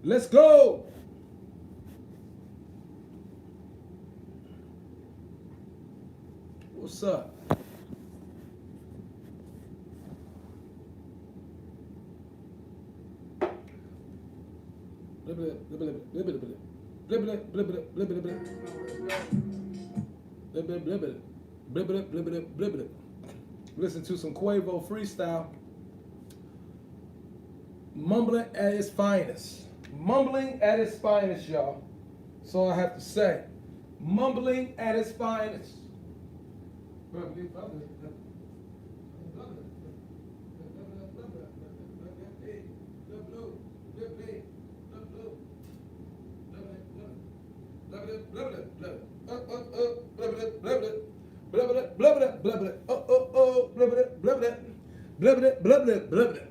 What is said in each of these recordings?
Let's go. What's up? Listen to some Quavo freestyle. Mumbling at its finest. Mumbling at its finest, y'all. That's all I have to say. Mumbling at its finest.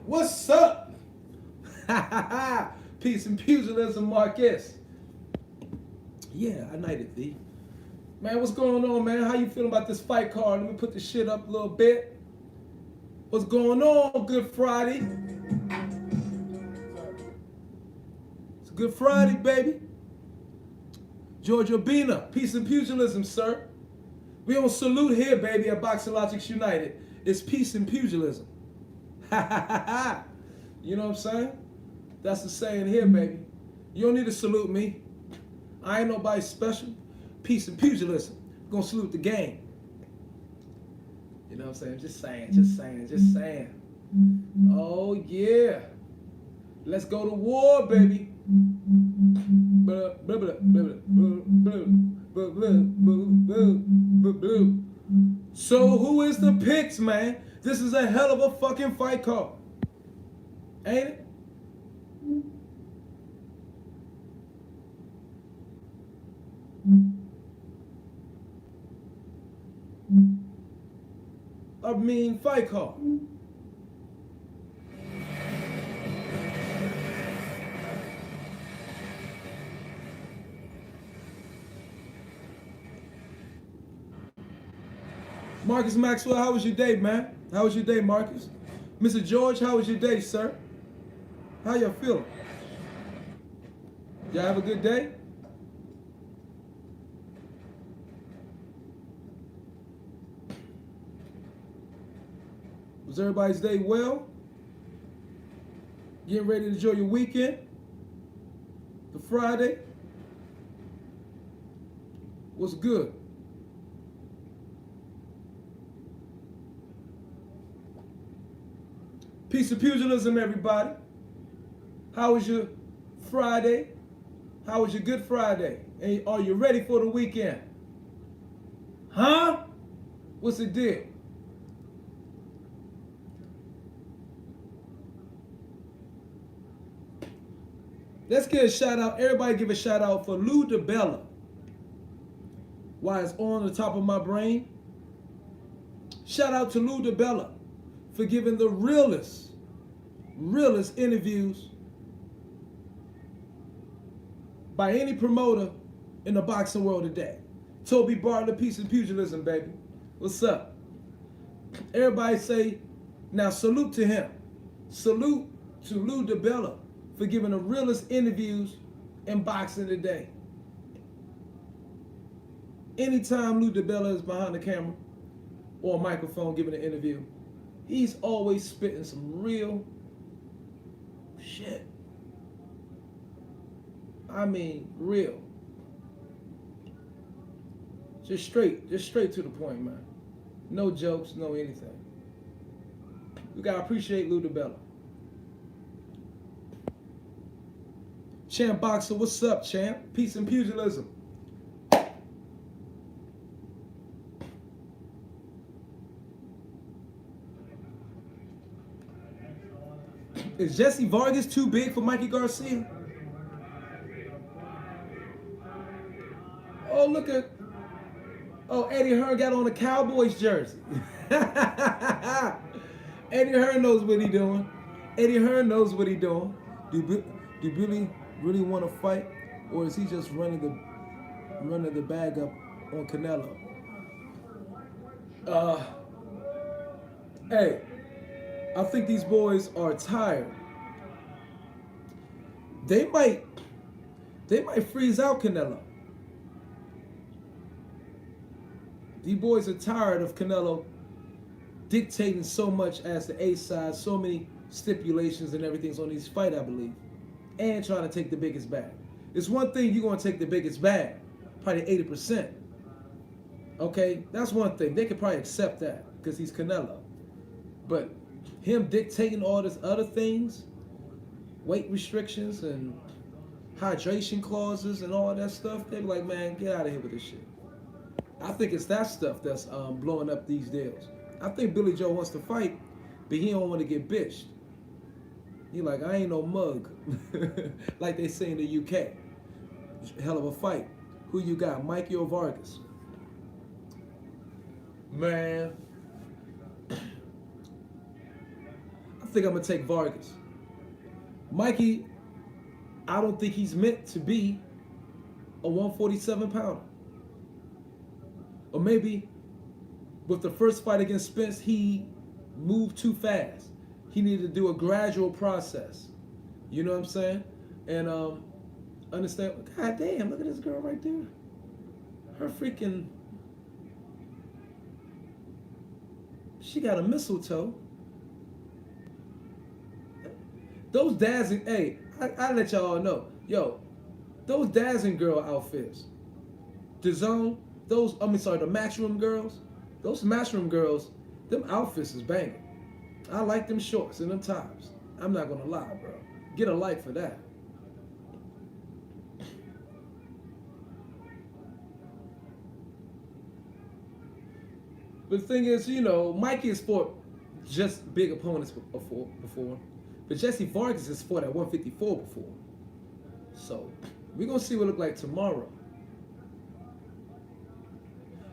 What's up? Peace and pugilism, Marcus. Yeah, I knighted thee. Man, what's going on, man? How you feeling about this fight card? Let me put the shit up a little bit. What's going on, Good Friday? It's Good Friday, baby. George Urbina, peace and pugilism, sir. We don't salute here, baby, at Boxing Logics United. It's peace and pugilism. You know what I'm saying? That's the saying here, baby. You don't need to salute me. I ain't nobody special. Peace and pugilism. We're gonna salute the game. You know what I'm saying? Just saying. Oh, yeah. Let's go to war, baby. So who is the picks, man? This is a hell of a fucking fight card. Ain't it? I mean, fight card. Marcus Maxwell, how was your day, man? How was your day, Marcus? Mr. George, how was your day, sir? How y'all feeling? Y'all have a good day? Was everybody's day well? Getting ready to enjoy your weekend? The Friday? What's good? Peace and pugilism, everybody. How was your Friday? How was your Good Friday? And are you ready for the weekend? Huh? What's the deal? Let's give a shout out. Everybody give a shout out for Lou DeBella. Why it's on the top of my brain. Shout out to Lou DeBella for giving the realest interviews by any promoter in the boxing world today. Toby Bartlett, peace and pugilism, baby. What's up? Everybody say, now salute to him. Salute to Lou DeBella for giving the realest interviews in boxing today. Anytime Lou DeBella is behind the camera or a microphone giving an interview, he's always spitting some real shit. I mean, real. Just straight to the point, man. No jokes, no anything. We gotta appreciate Lou DeBella. Champ Boxer, what's up, champ? Peace and pugilism. Is Jesse Vargas too big for Mikey Garcia? Oh, look at... Oh, Eddie Hearn got on a Cowboys jersey. Eddie Hearn knows what he doing. Eddie Hearn knows what he doing. Do Billy really want to fight, or is he just running the bag up on Canelo? Hey, I think these boys are tired. they might freeze out Canelo. These boys are tired of Canelo dictating so much as the A side, so many stipulations and everything's on these fight, I believe, and trying to take the biggest bag. It's one thing you're going to take the biggest bag, probably 80%. Okay, that's one thing. They could probably accept that because he's Canelo. But him dictating all this other things, weight restrictions and hydration clauses and all that stuff, they're like, man, get out of here with this shit. I think it's that stuff that's blowing up these deals. I think Billy Joe wants to fight, but he don't want to get bitched. He like, I ain't no mug, like they say in the UK. Hell of a fight. Who you got, Mikey or Vargas? Man, I think I'm gonna take Vargas. Mikey, I don't think he's meant to be a 147 pounder. Or maybe with the first fight against Spence, he moved too fast. He needed to do a gradual process. You know what I'm saying? And understand, God damn, look at this girl right there. Her freaking, she got a mistletoe. Those dazzling, hey, I let y'all know. Yo, those dazzling girl outfits. The Zone, the Matchroom girls. Those Matchroom girls, them outfits is banging. I like them shorts and them tops. I'm not gonna lie, bro. Get a like for that. But the thing is, you know, Mikey has fought just big opponents before. But Jesse Vargas has fought at 154 before. So, we're going to see what it looks like tomorrow.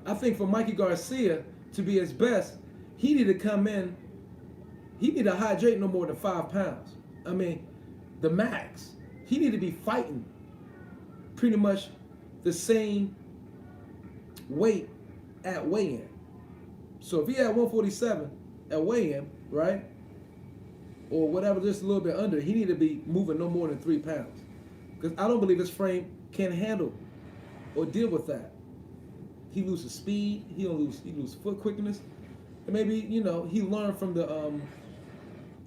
I think for Mikey Garcia to be his best, he need to come in, he need to hydrate no more than 5 pounds. I mean, the max. He need to be fighting pretty much the same weight at weigh-in. So if he had 147 at weigh-in, right, or whatever, just a little bit under, he need to be moving no more than 3 pounds. Because I don't believe his frame can handle or deal with that. He loses speed, he lose foot quickness. And maybe, you know, he learned from the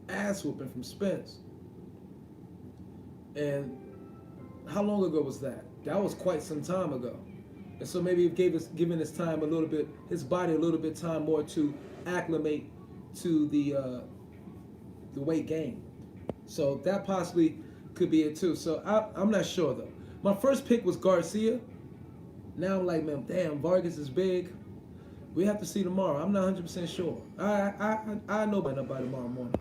ass whooping from Spence. And how long ago was that? That was quite some time ago. And so maybe it giving his time a little bit, his body a little bit time more to acclimate to the weight gain. So that possibly could be it too. So I'm not sure though. My first pick was Garcia. Now I'm like, man, damn, Vargas is big. We have to see tomorrow. I'm not 100% sure. I know by tomorrow morning.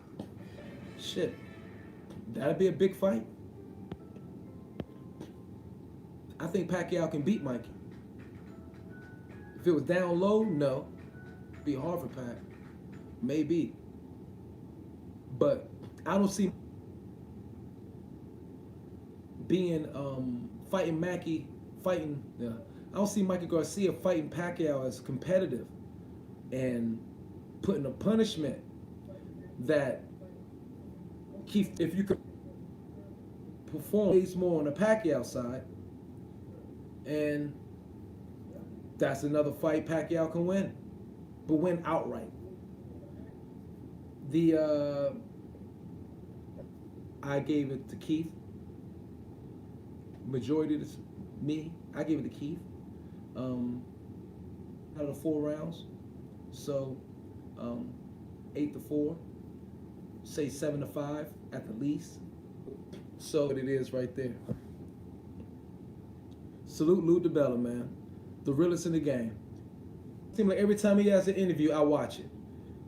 Shit, that'd be a big fight. I think Pacquiao can beat Mikey. If it was down low, no. It'd be hard for Pac. Maybe. But I don't see being fighting Mackie, I don't see Mikey Garcia fighting Pacquiao as competitive and putting a punishment that Keith, if you could perform more on the Pacquiao side, and that's another fight Pacquiao can win, but win outright. I gave it to Keith. Majority of me, I gave it to Keith. Out of the 4 rounds, so 8-4, say 7-5 at the least. So it is right there. Salute Lou DiBella, man, the realest in the game. Seems like every time he has an interview, I watch it.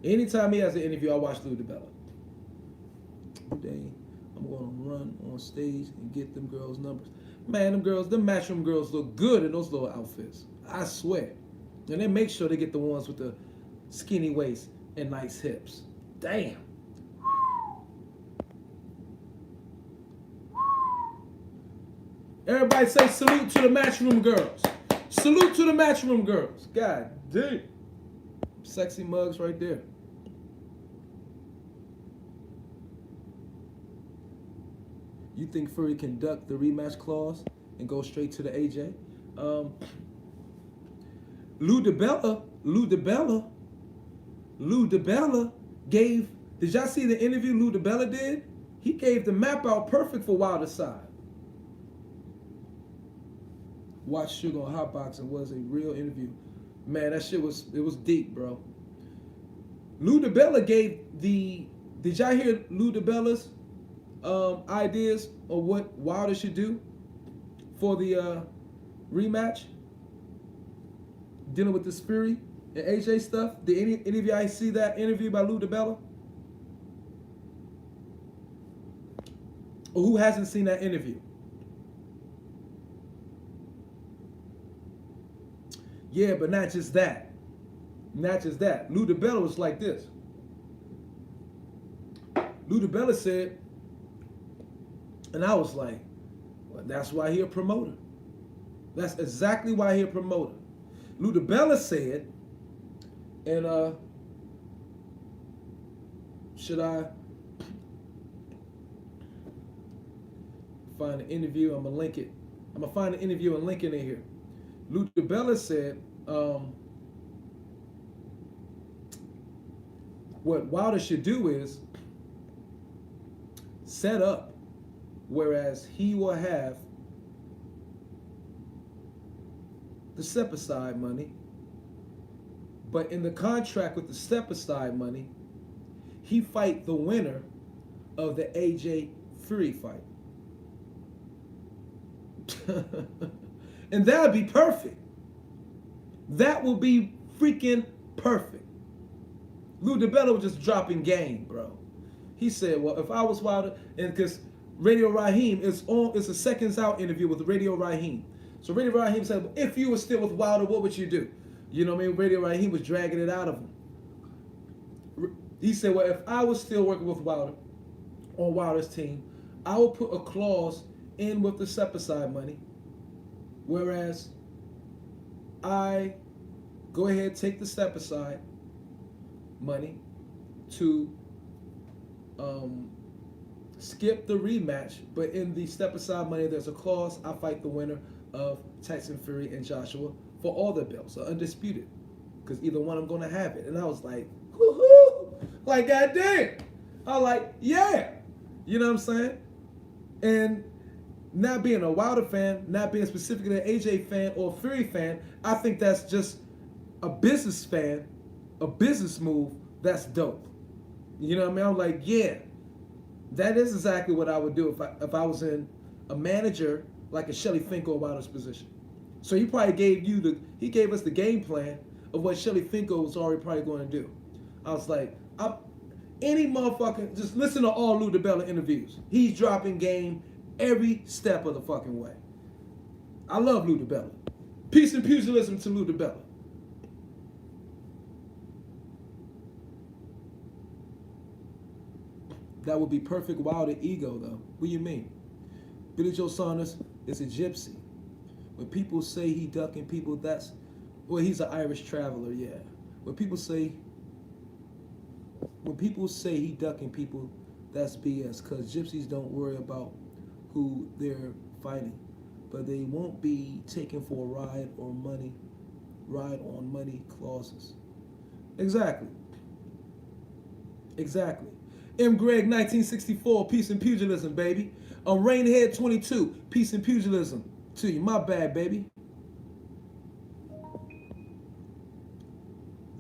Anytime he has an interview, I watch Lou DiBella. Today, I'm going to run on stage and get them girls' numbers. Man, them Matchroom girls look good in those little outfits. I swear. And they make sure they get the ones with the skinny waist and nice hips. Damn. Everybody say salute to the Matchroom girls. Salute to the Matchroom girls. God damn. Sexy mugs right there. You think think Fury can duck the rematch clause and go straight to the AJ? Lou DiBella gave. Did y'all see the interview Lou DiBella did? He gave the map out perfect for Wilder's side. Watch Sugar on Hotbox. It was a real interview. Man, that shit was deep, bro. Lou DiBella gave the. Did y'all hear Lou DiBella's ideas on what Wilder should do for the rematch? Dealing with this Fury and AJ stuff. Did any of y'all see that interview by Lou DiBella? Or who hasn't seen that interview? Yeah, but not just that. Not just that. Lou DiBella was like this. Lou DiBella said, and I was like, well, that's why he a promoter. That's exactly why he a promoter. Lou DiBella said, and should I find an interview? I'm gonna link it. I'm gonna find an interview and link it in here. Lou DiBella said, what Wilder should do is set up, whereas he will have the step aside money, but in the contract with the step aside money, he fight the winner of the AJ Fury fight. And that would be perfect. That will be freaking perfect. Lou DiBella was just dropping game, bro. He said, well, if I was Wilder, and because Radio Raheem is on, it's a seconds out interview with Radio Raheem. So Radio Raheem said, well, if you were still with Wilder, what would you do? You know what I mean? Radio Raheem was dragging it out of him. He said, well, if I was still working with Wilder, on Wilder's team, I would put a clause in with the step aside money, whereas I go ahead, take the step aside money to skip the rematch, but in the step aside money, there's a clause, I fight the winner of Tyson Fury and Joshua for all the belts, undisputed, because either one I'm going to have it. And I was like, woohoo! Like, goddamn! I was like, yeah! You know what I'm saying? And not being a Wilder fan, not being specifically an AJ fan or a Fury fan, I think that's just a business fan, a business move that's dope. You know what I mean? I'm like, yeah, that is exactly what I would do if I was in a manager like a Shelly Finkel or Wilder's position. So he probably gave us the game plan of what Shelly Finkel was already probably going to do. I was like, any motherfucking, just listen to all Lou DiBella interviews. He's dropping game every step of the fucking way. I love Lou DiBella. Peace and pugilism to Lou DiBella. That would be perfect Wilder ego, though. What do you mean? Billy Joe Saunders is a gypsy. When people say he ducking people, well, he's an Irish traveler, yeah. When people say he ducking people, that's BS, because gypsies don't worry about who they're fighting, but they won't be taken for a ride on money clauses. Exactly. M. Greg 1964, peace and pugilism, baby. Rainhead 22, peace and pugilism to you. My bad, baby.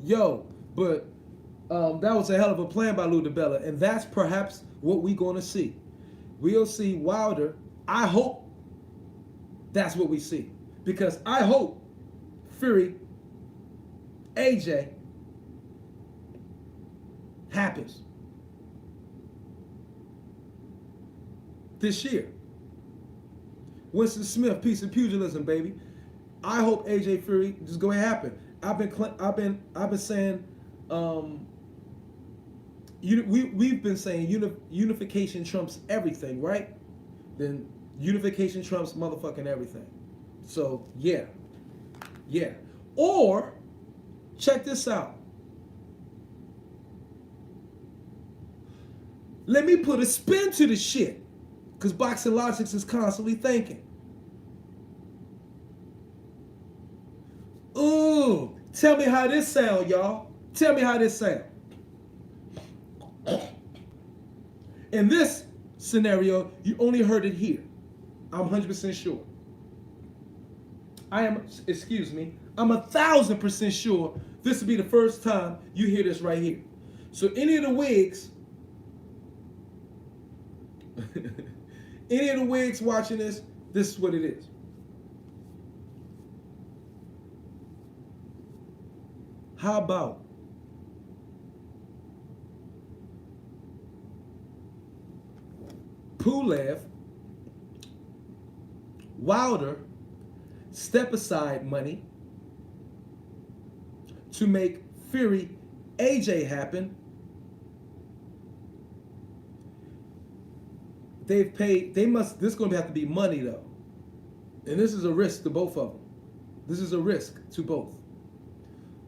Yo, but that was a hell of a plan by Lou DiBella, and that's perhaps what we're going to see. We'll see Wilder. I hope that's what we see, because I hope Fury, AJ happens this year. Winston Smith, peace and pugilism, baby. I hope AJ Fury just go ahead and happen. I've been saying, we've been saying unification trumps everything, right? Then unification trumps motherfucking everything. So yeah. Or check this out. Let me put a spin to the shit. Because boxing logics is constantly thinking. Ooh, tell me how this sound, y'all. Tell me how this sound. In this scenario, you only heard it here. I'm 100% sure. I'm 1,000% sure this will be the first time you hear this right here. So any of the wigs, watching this is what it is. How about Pulev, Wilder step aside money to make Fury AJ happen? They've paid, this is going to have to be money though. And this is a risk to both of them. This is a risk to both.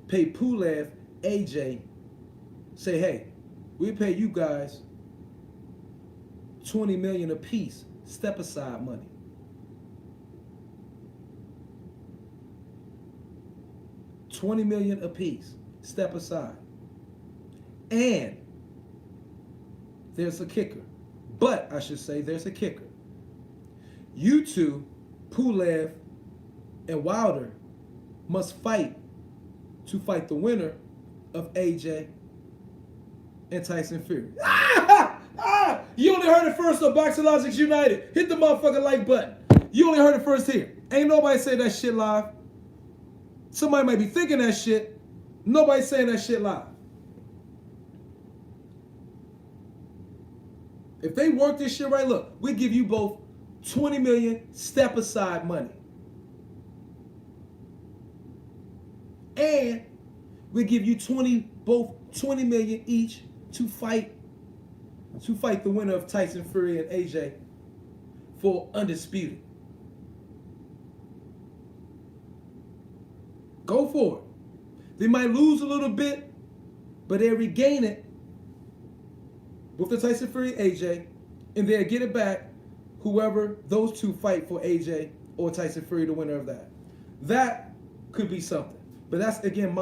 Pay Pulev, AJ, say, hey, we pay you guys $20 million apiece, step aside money. $20 million apiece, step aside. And there's a kicker. But I should say there's a kicker. You two, Pulev and Wilder, must fight to fight the winner of AJ and Tyson Fury. You only heard it first on Boxing Logics United. Hit the motherfucking like button. You only heard it first here. Ain't nobody say that shit live. Somebody might be thinking that shit. Nobody's saying that shit live. If they work this shit right, look, we give you both $20 million step aside money. And we give you both $20 million each to fight the winner of Tyson Fury and AJ for undisputed. Go for it. They might lose a little bit, but they'll regain it with the Tyson Fury AJ, and they'll get it back whoever those two fight for AJ or Tyson Fury, the winner of that. That could be something. But that's, again,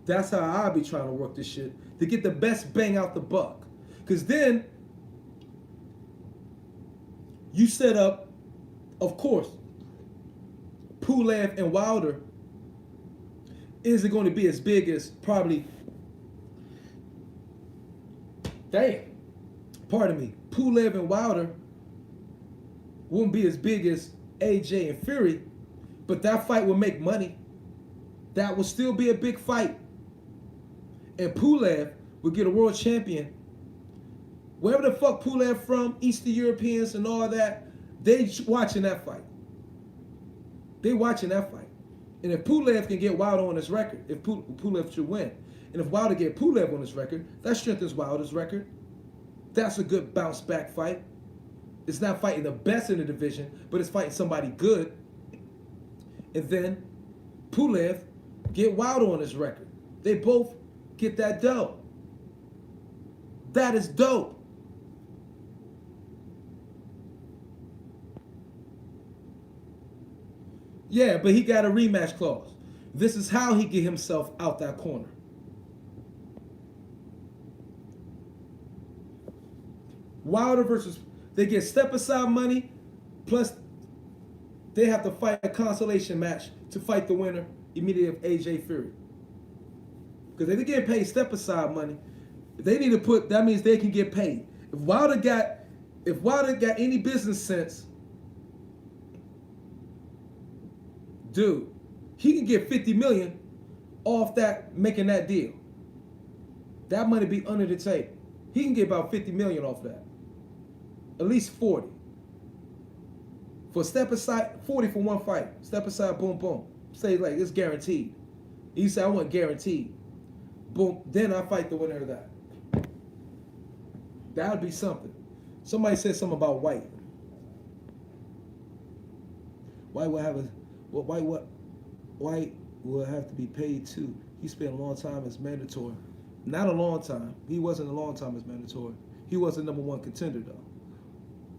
that's how I'll be trying to work this shit, to get the best bang out the buck. Because then you set up, of course, Pulev and Wilder isn't going to be as big as probably, Pulev and Wilder won't be as big as AJ and Fury, but that fight will make money. That will still be a big fight. And Pulev will get a world champion. Wherever the fuck Pulev from, Eastern Europeans and all that, they watching that fight. They watching that fight. And if Pulev can get Wilder on his record, if Pulev should win, and if Wilder get Pulev on his record, that strengthens Wilder's record. That's a good bounce back fight. It's not fighting the best in the division, but it's fighting somebody good. And then Pulev get Wilder on his record. They both get that dough. That is dope. Yeah, but he got a rematch clause. This is how he get himself out that corner. Wilder versus, they get step aside money, plus they have to fight a consolation match to fight the winner immediately of AJ Fury. Because if they get paid step aside money, they need to put, that means they can get paid. If Wilder got any business sense, dude, he can get 50 million off that, making that deal. That money be under the table. He can get about 50 million off that. At least 40. For step aside, 40 for one fight. Step aside, boom, boom. Say like it's guaranteed. He said, I want guaranteed. Boom, then I fight the winner of that. That would be something. Somebody said something about White. White will have to be paid too. He spent a long time as mandatory. Not a long time. He wasn't a long time as mandatory. He was a #1 contender though.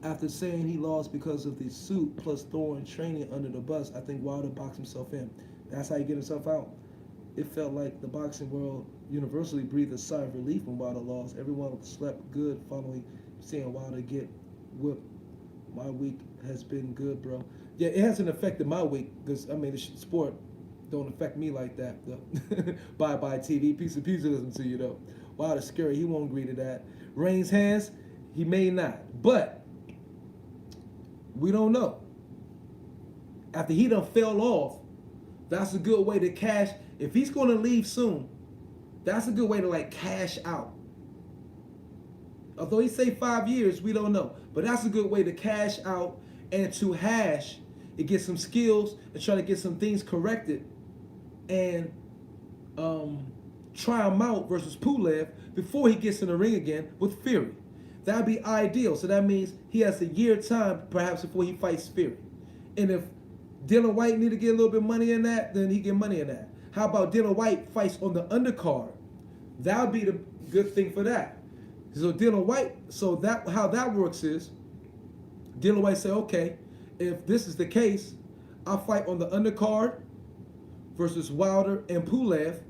After saying he lost because of the suit plus throwing training under the bus, I think Wilder boxed himself in. That's how he get himself out. It felt like the boxing world universally breathed a sigh of relief when Wilder lost. Everyone slept good following seeing Wilder get whipped. My week has been good, bro. Yeah, it hasn't affected my week because, I mean, the sport don't affect me like that. Bye-bye TV, piece of pugilism to you, though. Wilder's scary. He won't agree to that. Reigns' hands, he may not. But we don't know. After he done fell off, that's a good way to cash. If he's going to leave soon, that's a good way to like cash out. Although he say 5 years, we don't know. But that's a good way to cash out and to hash and get some skills and try to get some things corrected and try him out versus Pulev before he gets in the ring again with Fury. That'd be ideal. So that means he has a year time perhaps before he fights Fury. And if Dylan White need to get a little bit of money in that, then he get money in that. How about Dylan White fights on the undercard? That would be the good thing for that. So Dylan White, so that how that works is Dylan White say, okay, if this is the case, I'll fight on the undercard versus Wilder and Pulev,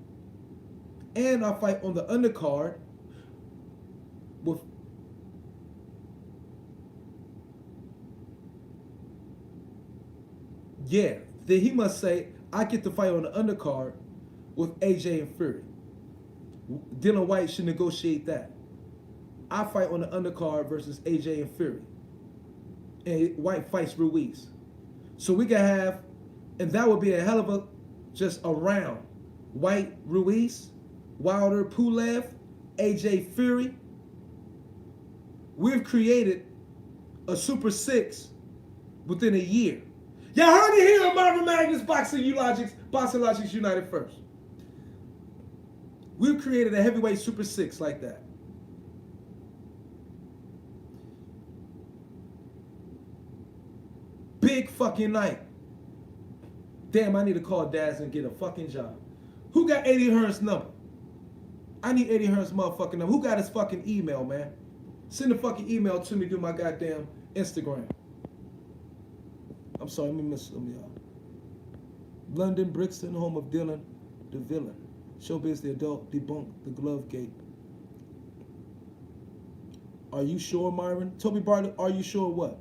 and I'll fight on the undercard with then he must say, I get to fight on the undercard with AJ and Fury. Dylan White should negotiate that. I fight on the undercard versus AJ and Fury. And White fights Ruiz. So we can have, and that would be a hell of a, just a round. White, Ruiz, Wilder, Pulev, AJ, Fury. We've created a Super Six within a year. Y'all heard it here on Marvin Magnus Boxing Logics United First. We've created a heavyweight Super Six like that. Big fucking night. Damn, I need to call Daz and get a fucking job. Who got Eddie Hearn's number? I need Eddie Hearn's motherfucking number. Who got his fucking email, man? Send a fucking email to me through my goddamn Instagram. I'm sorry, let me miss some of y'all. London, Brixton, home of Dylan, the villain. Showbiz, the adult, debunked the glove gate. Are you sure, Myron? Toby Bartlett, are you sure what?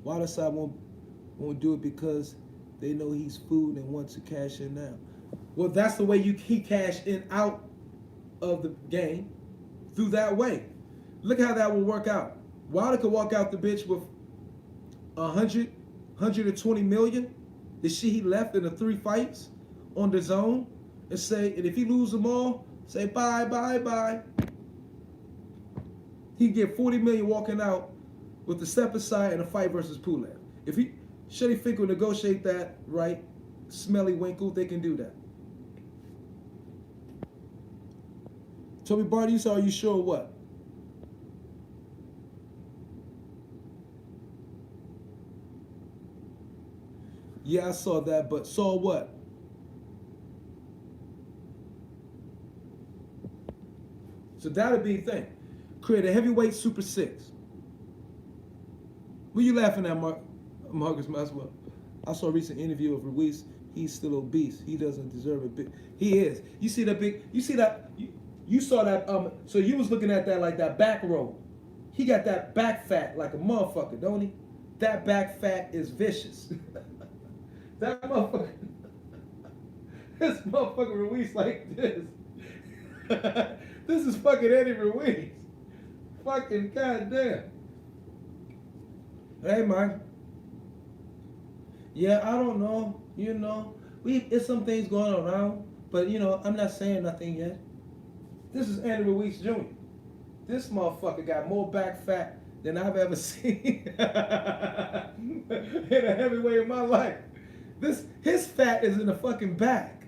Wilder side won't do it because they know he's food and want to cash in now. Well, that's the way he cashed in out of the game, through that way. Look how that will work out. Wilder could walk out the bitch with 120 million, the shit he left in the 3 fights on the zone, and say, and if he lose them all, say bye, bye, bye. He'd get 40 million walking out with the step aside and a fight versus Pulev. If he, Shitty Fink will negotiate that, right? Smelly Winkle, they can do that. Toby Barty, you saw, are you sure what? Yeah, I saw that, but saw what? So that'll be the thing. Create a heavyweight Super Six. What are you laughing at, Marcus Maswell? I saw a recent interview of Ruiz. He's still obese. He doesn't deserve a big. He is. You see that big. You see that. You saw that. So you was looking at that like that back row. He got that back fat like a motherfucker, don't he? That back fat is vicious. That motherfucker. This motherfucker Ruiz like this. This is fucking Eddie Ruiz. Fucking goddamn. Hey, man. Yeah, I don't know. You know, it's some things going around, but you know, I'm not saying nothing yet. This is Andy Ruiz Jr. This motherfucker got more back fat than I've ever seen in a heavyweight in my life. His fat is in the fucking back.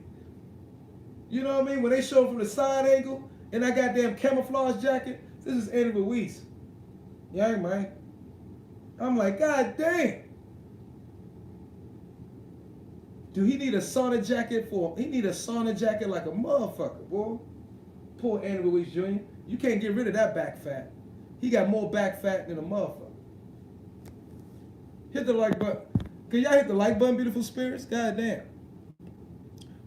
You know what I mean? When they show from the side angle and that goddamn camouflage jacket, this is Andy Ruiz. Yeah, man. I'm like, God damn. Dude, he need a sauna jacket like a motherfucker, boy. Poor Andy Ruiz Jr. You can't get rid of that back fat. He got more back fat than a motherfucker. Hit the like button. Can y'all hit the like button, beautiful spirits? God damn.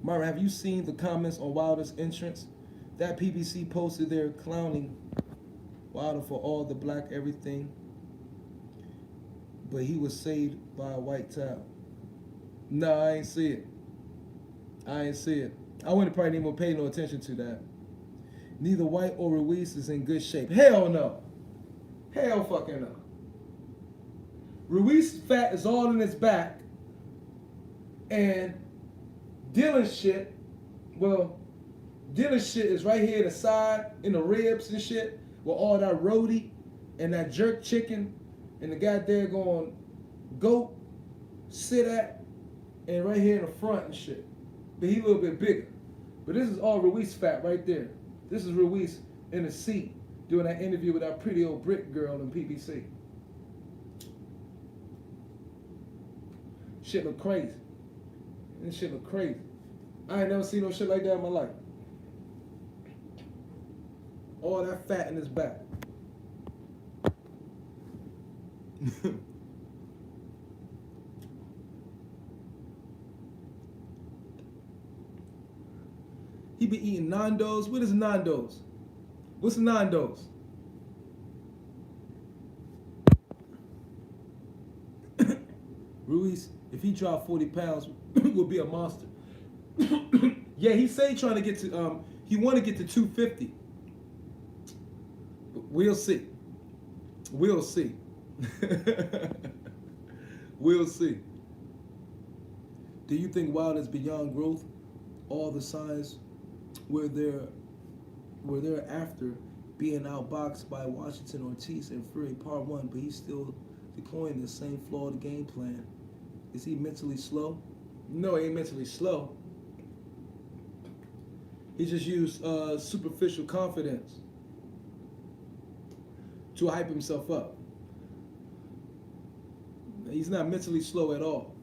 Myra, have you seen the comments on Wilder's entrance? That PBC posted there clowning Wilder for all the black everything, but he was saved by a white towel. No, I ain't see it. I ain't see it. I wouldn't probably even pay no attention to that. Neither White or Ruiz is in good shape. Hell no. Hell fucking no. Ruiz's fat is all in his back, and Dylan's shit, well, Dylan's shit is right here in the side, in the ribs and shit, with all that roti and that jerk chicken and the goddamn going goat sit at, and right here in the front and shit. But he a little bit bigger. But this is all Ruiz fat right there. This is Ruiz in the seat doing that interview with that pretty old brick girl in PBC. Shit look crazy. This shit look crazy. I ain't never seen no shit like that in my life. All that fat in his back. He be eating Nando's. What is Nando's? What's Nando's? Ruiz, if he dropped 40 pounds, will be a monster. Yeah, he say trying to get to he want to get to 250. We'll see. We'll see. We'll see. Do you think Wilder's beyond growth? All the signs were there after being outboxed by Washington, Ortiz, and Fury Part 1, but he's still deploying the same flawed game plan. Is he mentally slow? No, he ain't mentally slow. He just used superficial confidence to hype himself up. He's not mentally slow at all.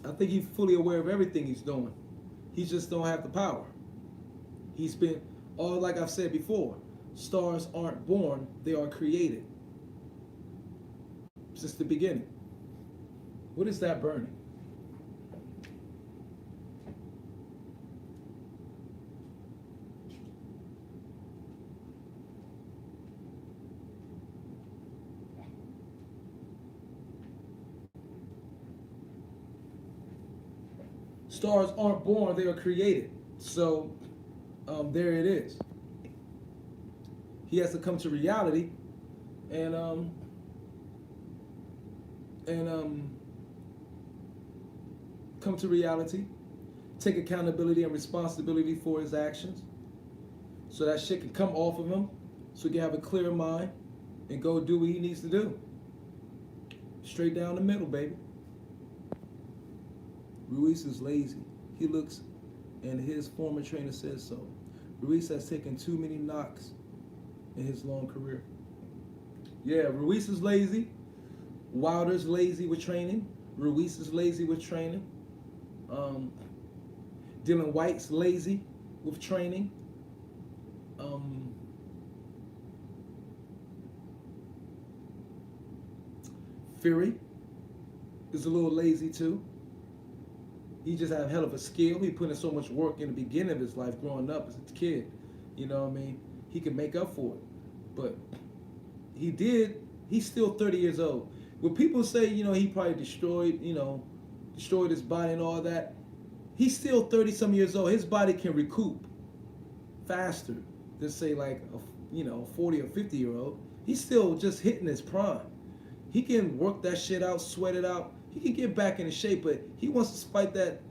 I think he's fully aware of everything he's doing. He just don't have the power. He's been, all like I've said before, stars aren't born, they are created. Since the beginning. What is that burning? Stars aren't born, they are created. So, there it is. He has to come to reality and come to reality, take accountability and responsibility for his actions, so that shit can come off of him, so he can have a clear mind and go do what he needs to do. Straight down the middle, baby. Ruiz is lazy. He looks, and his former trainer says so. Ruiz has taken too many knocks in his long career. Yeah, Ruiz is lazy. Wilder's lazy with training. Ruiz is lazy with training. Dylan White's lazy with training. Fury is a little lazy too. He just had a hell of a skill. He put in so much work in the beginning of his life growing up as a kid. You know what I mean? He could make up for it. But he's still 30 years old. When people say, he probably destroyed his body and all that, he's still 30-some years old. His body can recoup faster than, say, like a 40 or 50-year-old. He's still just hitting his prime. He can work that shit out, sweat it out. He can get back into shape, but he wants to fight that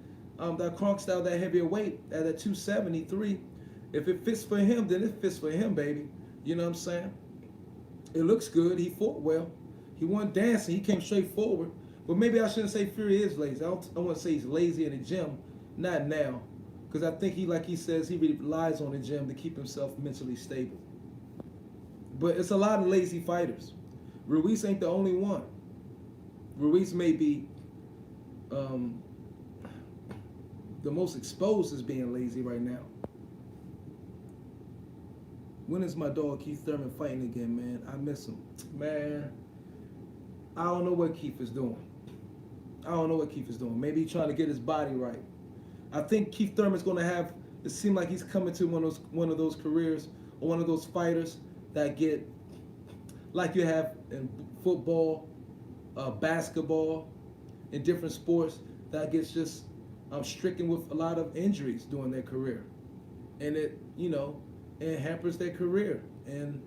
Kronk style, that heavier weight at a 273. If it fits for him, then it fits for him, baby. You know what I'm saying? It looks good. He fought well. He wasn't dancing. He came straight forward. But maybe I shouldn't say Fury is lazy. I want to say he's lazy in the gym. Not now. Because I think like he says, he relies on the gym to keep himself mentally stable. But it's a lot of lazy fighters. Ruiz ain't the only one. Ruiz may be the most exposed as being lazy right now. When is my dog Keith Thurman fighting again, man? I miss him. Man, I don't know what Keith is doing. I don't know what Keith is doing. Maybe he's trying to get his body right. I think Keith Thurman's going to have, it seems like he's coming to one of those careers or one of those fighters that get, like you have in football, basketball, in different sports, that gets just stricken with a lot of injuries during their career. And it, it hampers their career. And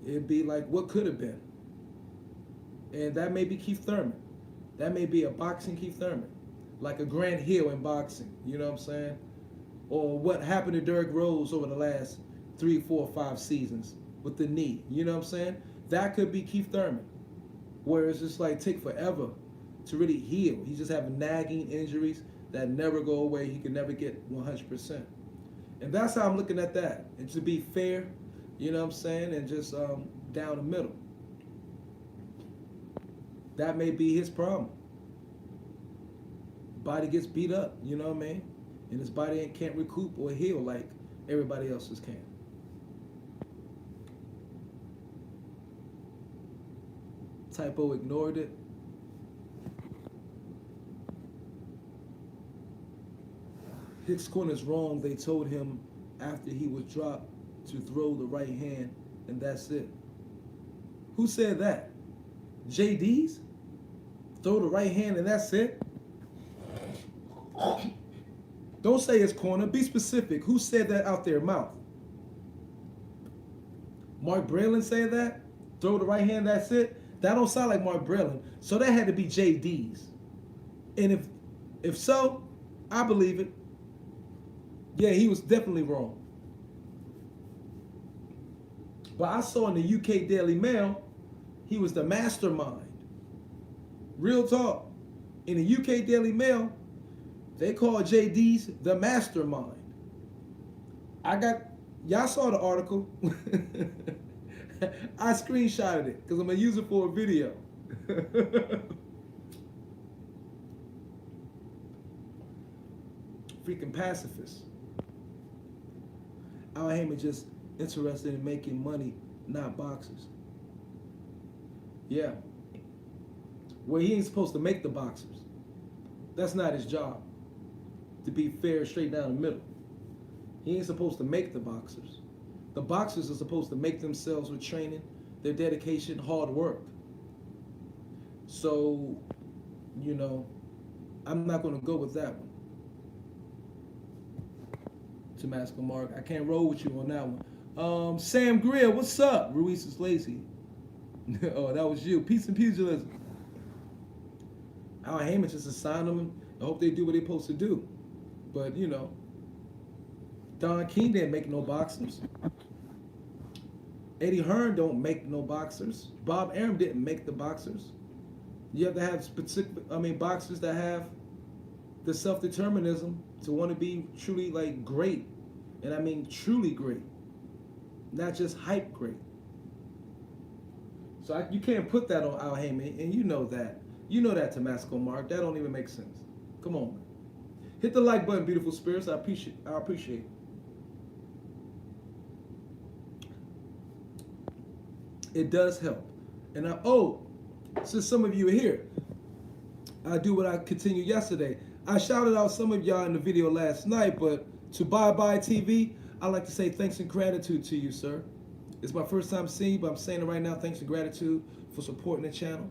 it'd be like, what could have been? And that may be Keith Thurman. That may be a boxing Keith Thurman. Like a Grant Hill in boxing, you know what I'm saying? Or what happened to Derrick Rose over the last 3, 4, 5 seasons with the knee, you know what I'm saying? That could be Keith Thurman. Where it's just like take forever to really heal. He's just having nagging injuries that never go away. He can never get 100%. And that's how I'm looking at that. And to be fair, you know what I'm saying? And just down the middle. That may be his problem. Body gets beat up, you know what I mean? And his body can't recoup or heal like everybody else's can. Typo ignored it. Hicks Corner's wrong. They told him after he was dropped to throw the right hand, and that's it. Who said that? JD's? Throw the right hand and that's it? Don't say it's Corner. Be specific. Who said that out their mouth? Mark Braylon said that? Throw the right hand, that's it? That don't sound like Mark Braylon. So that had to be JD's. And if so, I believe it. Yeah, he was definitely wrong. But I saw in the UK Daily Mail, he was the mastermind. Real talk. In the UK Daily Mail, they call JD's the mastermind. Y'all saw the article. I screenshotted it because I'm going to use it for a video. Freaking pacifist. Al Heyman just interested in making money, not boxers. Yeah. Well, he ain't supposed to make the boxers. That's not his job. To be fair, straight down the middle. He ain't supposed to make the boxers. The boxers are supposed to make themselves with training, their dedication, hard work. So, I'm not going to go with that one. Tomasco Mark, I can't roll with you on that one. Sam Greer, what's up? Ruiz is lazy. Oh, that was you. Peace and pugilism. Al Heyman just assigned them. I hope they do what they're supposed to do. But, Don King didn't make no boxers. Eddie Hearn don't make no boxers. Bob Arum didn't make the boxers. You have to have boxers that have the self-determinism to want to be truly great. And I mean truly great. Not just hype great. So you can't put that on Al Heyman, and you know that. You know that, Tomasco Mark. That don't even make sense. Come on, man. Hit the like button, beautiful spirits. I appreciate it. It does help. And since some of you are here, I do what I continued yesterday. I shouted out some of y'all in the video last night, but to Bye Bye TV, I'd like to say thanks and gratitude to you, sir. It's my first time seeing you, but I'm saying it right now. Thanks and gratitude for supporting the channel.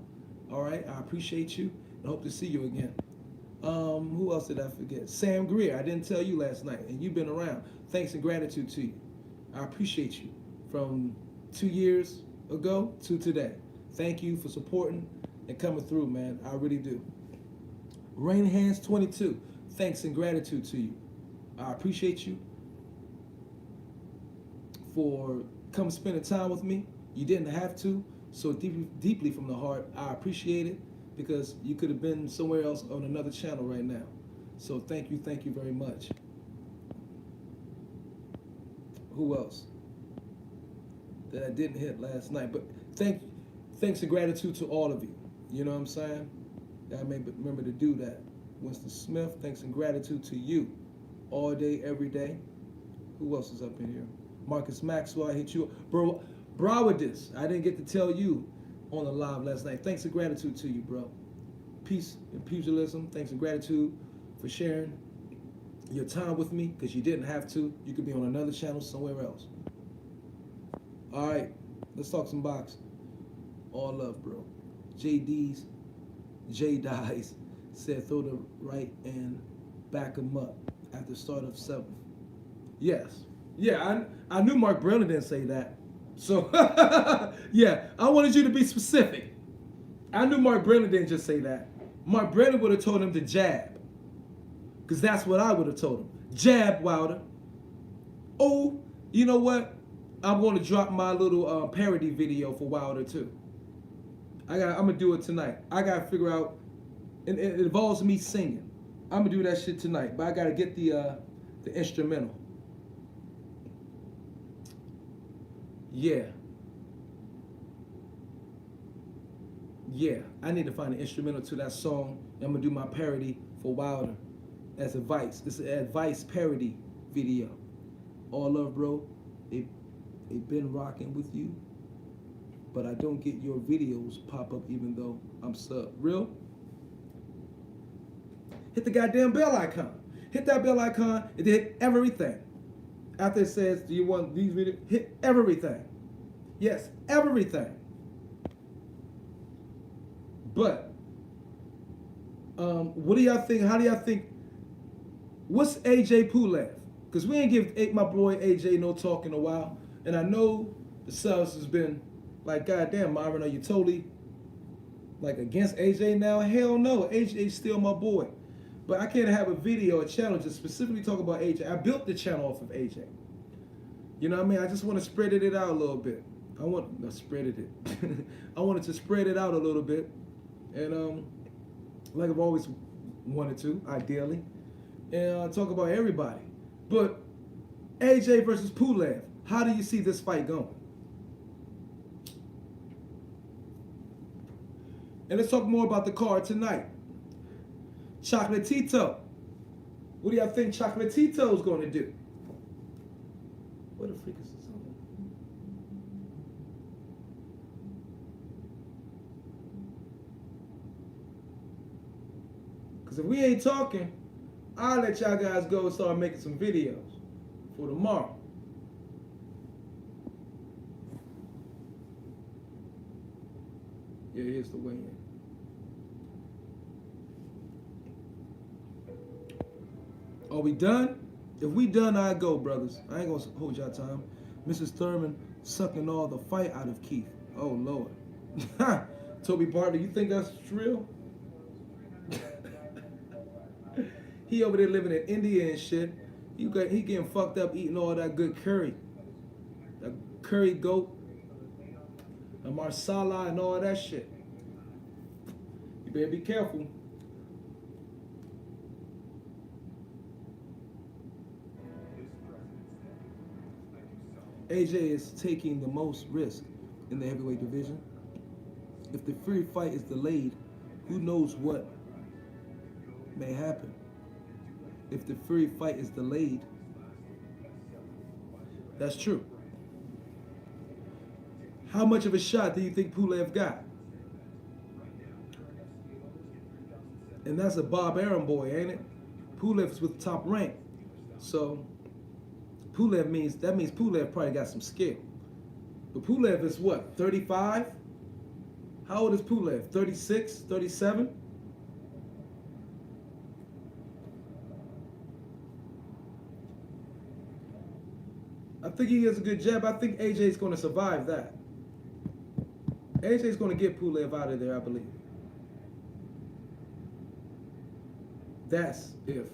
All right, I appreciate you and hope to see you again. Who else did I forget? Sam Greer, I didn't tell you last night, and you've been around. Thanks and gratitude to you. I appreciate you from 2 years ago to today. Thank you for supporting and coming through, man. I really do. Rain Hands 22, thanks and gratitude to you. I appreciate you for coming spending time with me. You didn't have to, so deeply from the heart, I appreciate it, because you could have been somewhere else on another channel right now. So thank you very much. Who else that I didn't hit last night? But thanks and gratitude to all of you. You know what I'm saying? I may remember to do that. Winston Smith, thanks and gratitude to you. All day, every day. Who else is up in here? Marcus Maxwell, I hit you. Bro, Browadis, I didn't get to tell you on the live last night. Thanks and gratitude to you, bro. Peace and pugilism. Thanks and gratitude for sharing your time with me, because you didn't have to. You could be on another channel somewhere else. All right, let's talk some boxing. All love, bro. J Dies said throw the right and back him up at the start of 7th. Yes. Yeah, I knew Mark Brennan didn't say that. So, yeah, I wanted you to be specific. I knew Mark Brennan didn't just say that. Mark Brennan would have told him to jab. Because that's what I would have told him. Jab, Wilder. Oh, you know what? I'm going to drop my little parody video for Wilder, too. I'm going to do it tonight. I got to figure out, and it involves me singing. I'm going to do that shit tonight, but I got to get the instrumental. Yeah. Yeah, I need to find an instrumental to that song. I'm going to do my parody for Wilder as advice. It's an advice parody video. All love, bro. It been rocking with you, but I don't get your videos pop up even though I'm sub. Real? Hit the goddamn bell icon. Hit that bell icon and then hit everything. After it says, do you want these videos? Hit everything. Yes, everything. But, what do y'all think? How do y'all think? What's AJ Pulev? Because we ain't give my boy AJ no talk in a while. And I know the subs has been like, goddamn, Myron, are you totally like against AJ now? Hell no, AJ's still my boy. But I can't have a video, a channel just specifically talk about AJ. I built the channel off of AJ. You know what I mean? I just want to spread it out a little bit. I wanted to spread it out a little bit. And like I've always wanted to, ideally. And talk about everybody. But AJ versus Pulev, how do you see this fight going? And let's talk more about the card tonight. Chocolatito. What do y'all think Chocolatito is going to do? What the freak is this on? Because if we ain't talking, I'll let y'all guys go and start making some videos for tomorrow. Yeah, here's the weigh-in. Are we done? If we done, I go, brothers. I ain't gonna hold y'all time. Mrs. Thurman sucking all the fight out of Keith. Oh, Lord. Toby Bartley, you think that's real? He over there living in India and shit. He getting fucked up eating all that good curry. That curry goat. And marsala and all that shit. You better be careful. AJ is taking the most risk in the heavyweight division. If the Fury fight is delayed, who knows what may happen. If the Fury fight is delayed, that's true. How much of a shot do you think Pulev got? And that's a Bob Arum boy, ain't it? Pulev's with top rank. So Pulev means Pulev probably got some skill. But Pulev is what, 35? How old is Pulev? 36, 37? I think he has a good jab. I think AJ's going to survive that. AJ's going to get Pulev out of there, I believe. That's if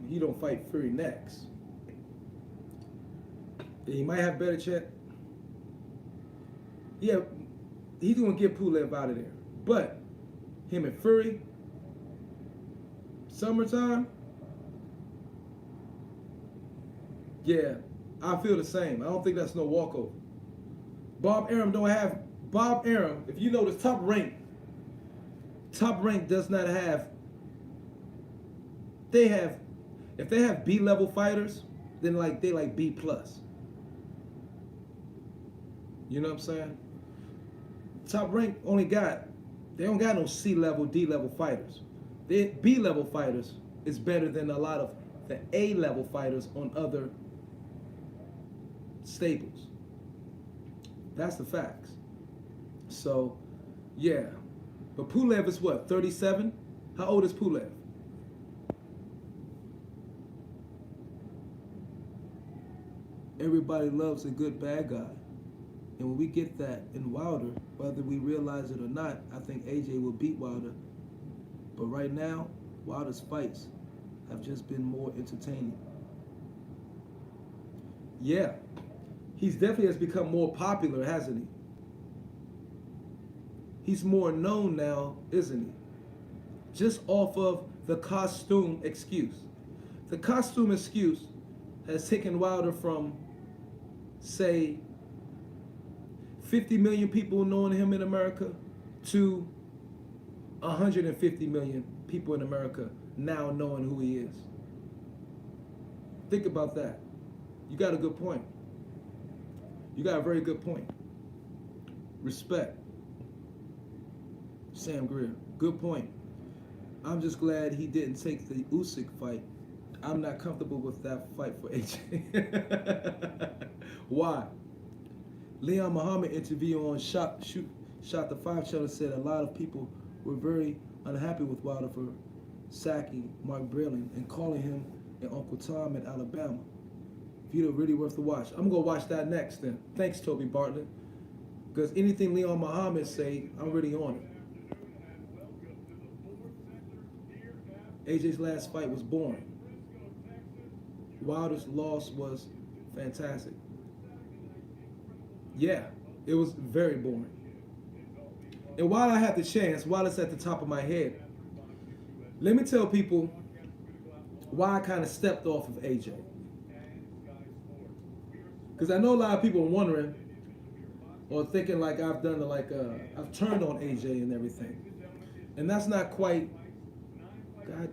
he don't fight Fury next. He might have better chance. Yeah, he's going to get Pulev out of there. But him and Fury, summertime, yeah, I feel the same. I don't think that's no walkover. Bob Arum don't have, Bob Arum, if you notice, top rank does not have, if they have B-level fighters, then they like B plus. You know what I'm saying? Top Rank they don't got no C level, D level fighters. The B level fighters is better than a lot of the A level fighters on other stables. That's the facts. So, yeah. But Pulev is what, 37? How old is Pulev? Everybody loves a good bad guy. And when we get that in Wilder, whether we realize it or not, I think AJ will beat Wilder. But right now, Wilder's fights have just been more entertaining. Yeah, he's definitely has become more popular, hasn't he? He's more known now, isn't he? Just off of the costume excuse. The costume excuse has taken Wilder from, say, 50 million people knowing him in America to 150 million people in America now knowing who he is. Think about that. You got a good point. You got a very good point. Respect. Sam Greer, good point. I'm just glad he didn't take the Usyk fight. I'm not comfortable with that fight for AJ. Why? Leon Muhammad interview on Shot the Five channel said a lot of people were very unhappy with Wilder for sacking Mark Breland and calling him an Uncle Tom in Alabama. Video really worth the watch. I'm gonna watch that next then. Thanks, Toby Bartlett. Because anything Leon Muhammad say, I'm really on it. AJ's last fight was boring. Wilder's loss was fantastic. Yeah, it was very boring. And while I had the chance, while it's at the top of my head, let me tell people why I kind of stepped off of AJ. Because I know a lot of people are wondering or thinking like I've done I've turned on AJ and everything. And that's not quite, God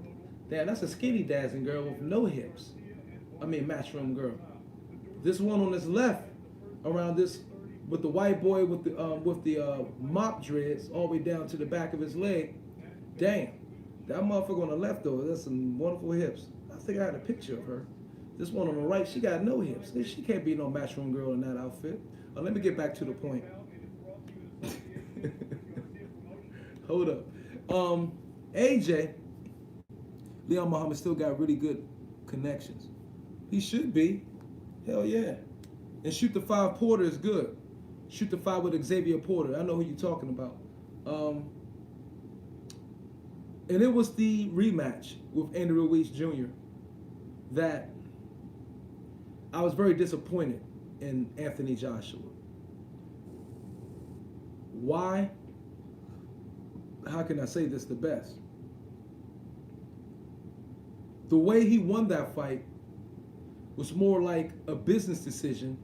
damn, that's a skinny dancing girl with no hips. I mean, matchroom girl. This one on his left, around this, with the white boy with the mop dreads all the way down to the back of his leg. Damn, that motherfucker on the left though, that's some wonderful hips. I think I had a picture of her. This one on the right, she got no hips. She can't be no matchroom girl in that outfit. Let me get back to the point. Hold up. AJ, Leon Muhammad still got really good connections. He should be. Hell yeah. And Shoot the Five Porter is good. Shoot the Five with Xavier Porter. I know who you're talking about. And it was the rematch with Andrew Ruiz Jr. that I was very disappointed in Anthony Joshua. Why? How can I say this the best? The way he won that fight was more like a business decision,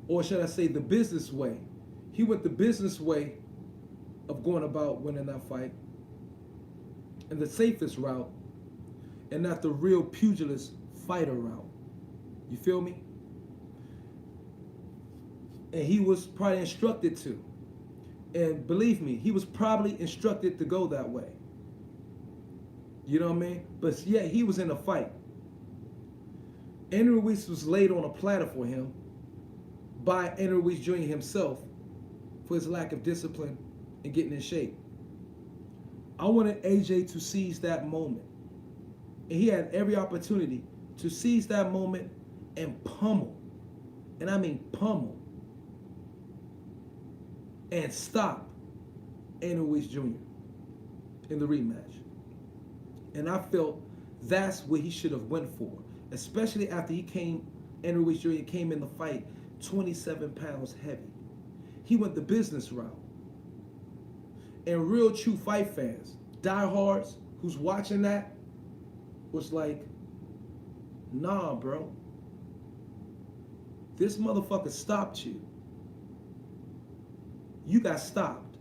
or should I say the business way. He went the business way of going about winning that fight, and the safest route, and not the real pugilist fighter route. You feel me? And he was probably instructed to. And believe me, he was probably instructed to go that way. You know what I mean? But yeah, he was in a fight. Andrew Ruiz was laid on a platter for him by Andrew Ruiz Jr. himself for his lack of discipline and getting in shape. I wanted AJ to seize that moment. And he had every opportunity to seize that moment and pummel. And I mean pummel. And stop Andrew Ruiz Jr. in the rematch. And I felt that's what he should have went for. Especially after Andrew Ruiz Jr. came in the fight 27 pounds heavy. He went the business route. And real true fight fans, diehards who's watching that, was like, nah, bro. This motherfucker stopped you. You got stopped.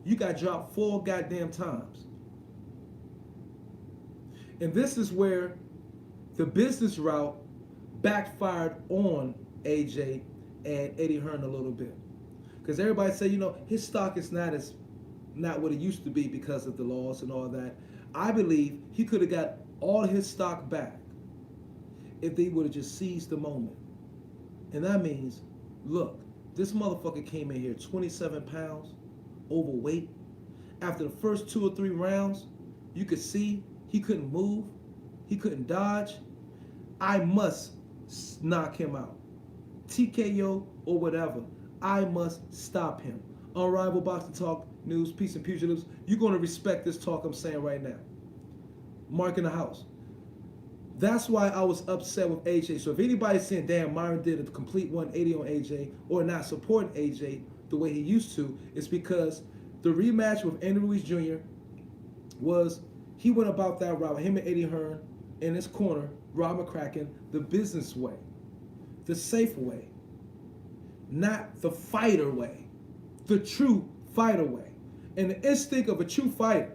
You got dropped 4 goddamn times. And this is where The business route backfired on AJ and Eddie Hearn a little bit. Because everybody say, his stock is not what it used to be because of the laws and all that. I believe he could have got all his stock back if they would have just seized the moment. And that means, look, this motherfucker came in here 27 pounds, overweight. After the first 2 or 3 rounds, you could see he couldn't move. He couldn't dodge. I must knock him out. TKO or whatever. I must stop him. Unrivaled Boxing Talk News, Peace and Pugilism. You're going to respect this talk I'm saying right now. Mark in the house. That's why I was upset with AJ. So if anybody's saying, damn, Myron did a complete 180 on AJ or not supporting AJ the way he used to, it's because the rematch with Andy Ruiz Jr. was, he went about that route, him and Eddie Hearn in his corner, Rob McCracken, the business way, the safe way, not the fighter way, the true fighter way. And the instinct of a true fighter,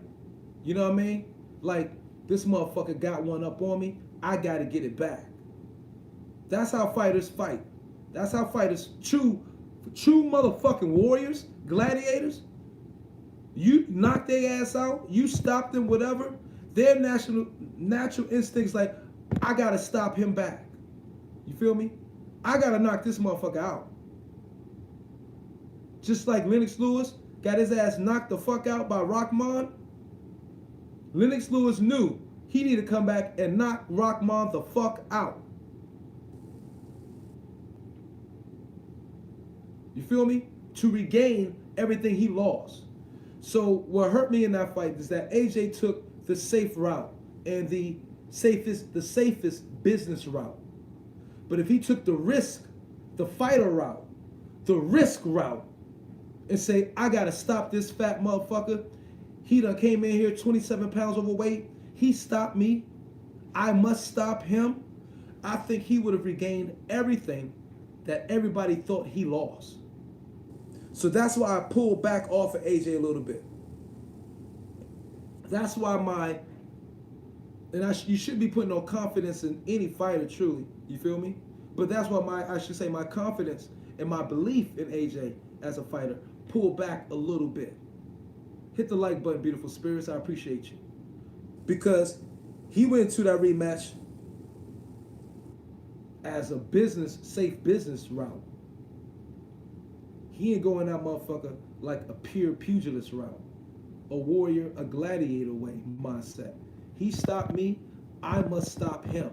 you know what I mean? Like, this motherfucker got one up on me, I gotta get it back. That's how fighters fight. That's how fighters, true motherfucking warriors, gladiators, you knock their ass out, you stop them, whatever, their natural instincts like, I gotta stop him back. You feel me? I gotta knock this motherfucker out. Just like Lennox Lewis got his ass knocked the fuck out by Rahman. Lennox Lewis knew he needed to come back and knock Rahman the fuck out. You feel me? To regain everything he lost. So what hurt me in that fight is that AJ took the safe route and the safest business route. But if he took the risk, the fighter route, the risk route, and say, I gotta stop this fat motherfucker. He done came in here 27 pounds overweight. He stopped me. I must stop him. I think he would have regained everything that everybody thought he lost. So that's why I pulled back off of AJ a little bit. That's why you shouldn't be putting no confidence in any fighter, truly. You feel me? But that's why my confidence and my belief in AJ as a fighter pulled back a little bit. Hit the like button, beautiful spirits. I appreciate you. Because he went into that rematch as a safe business route. He ain't going that motherfucker like a pure pugilist route. A warrior, a gladiator way mindset. He stopped me, I must stop him.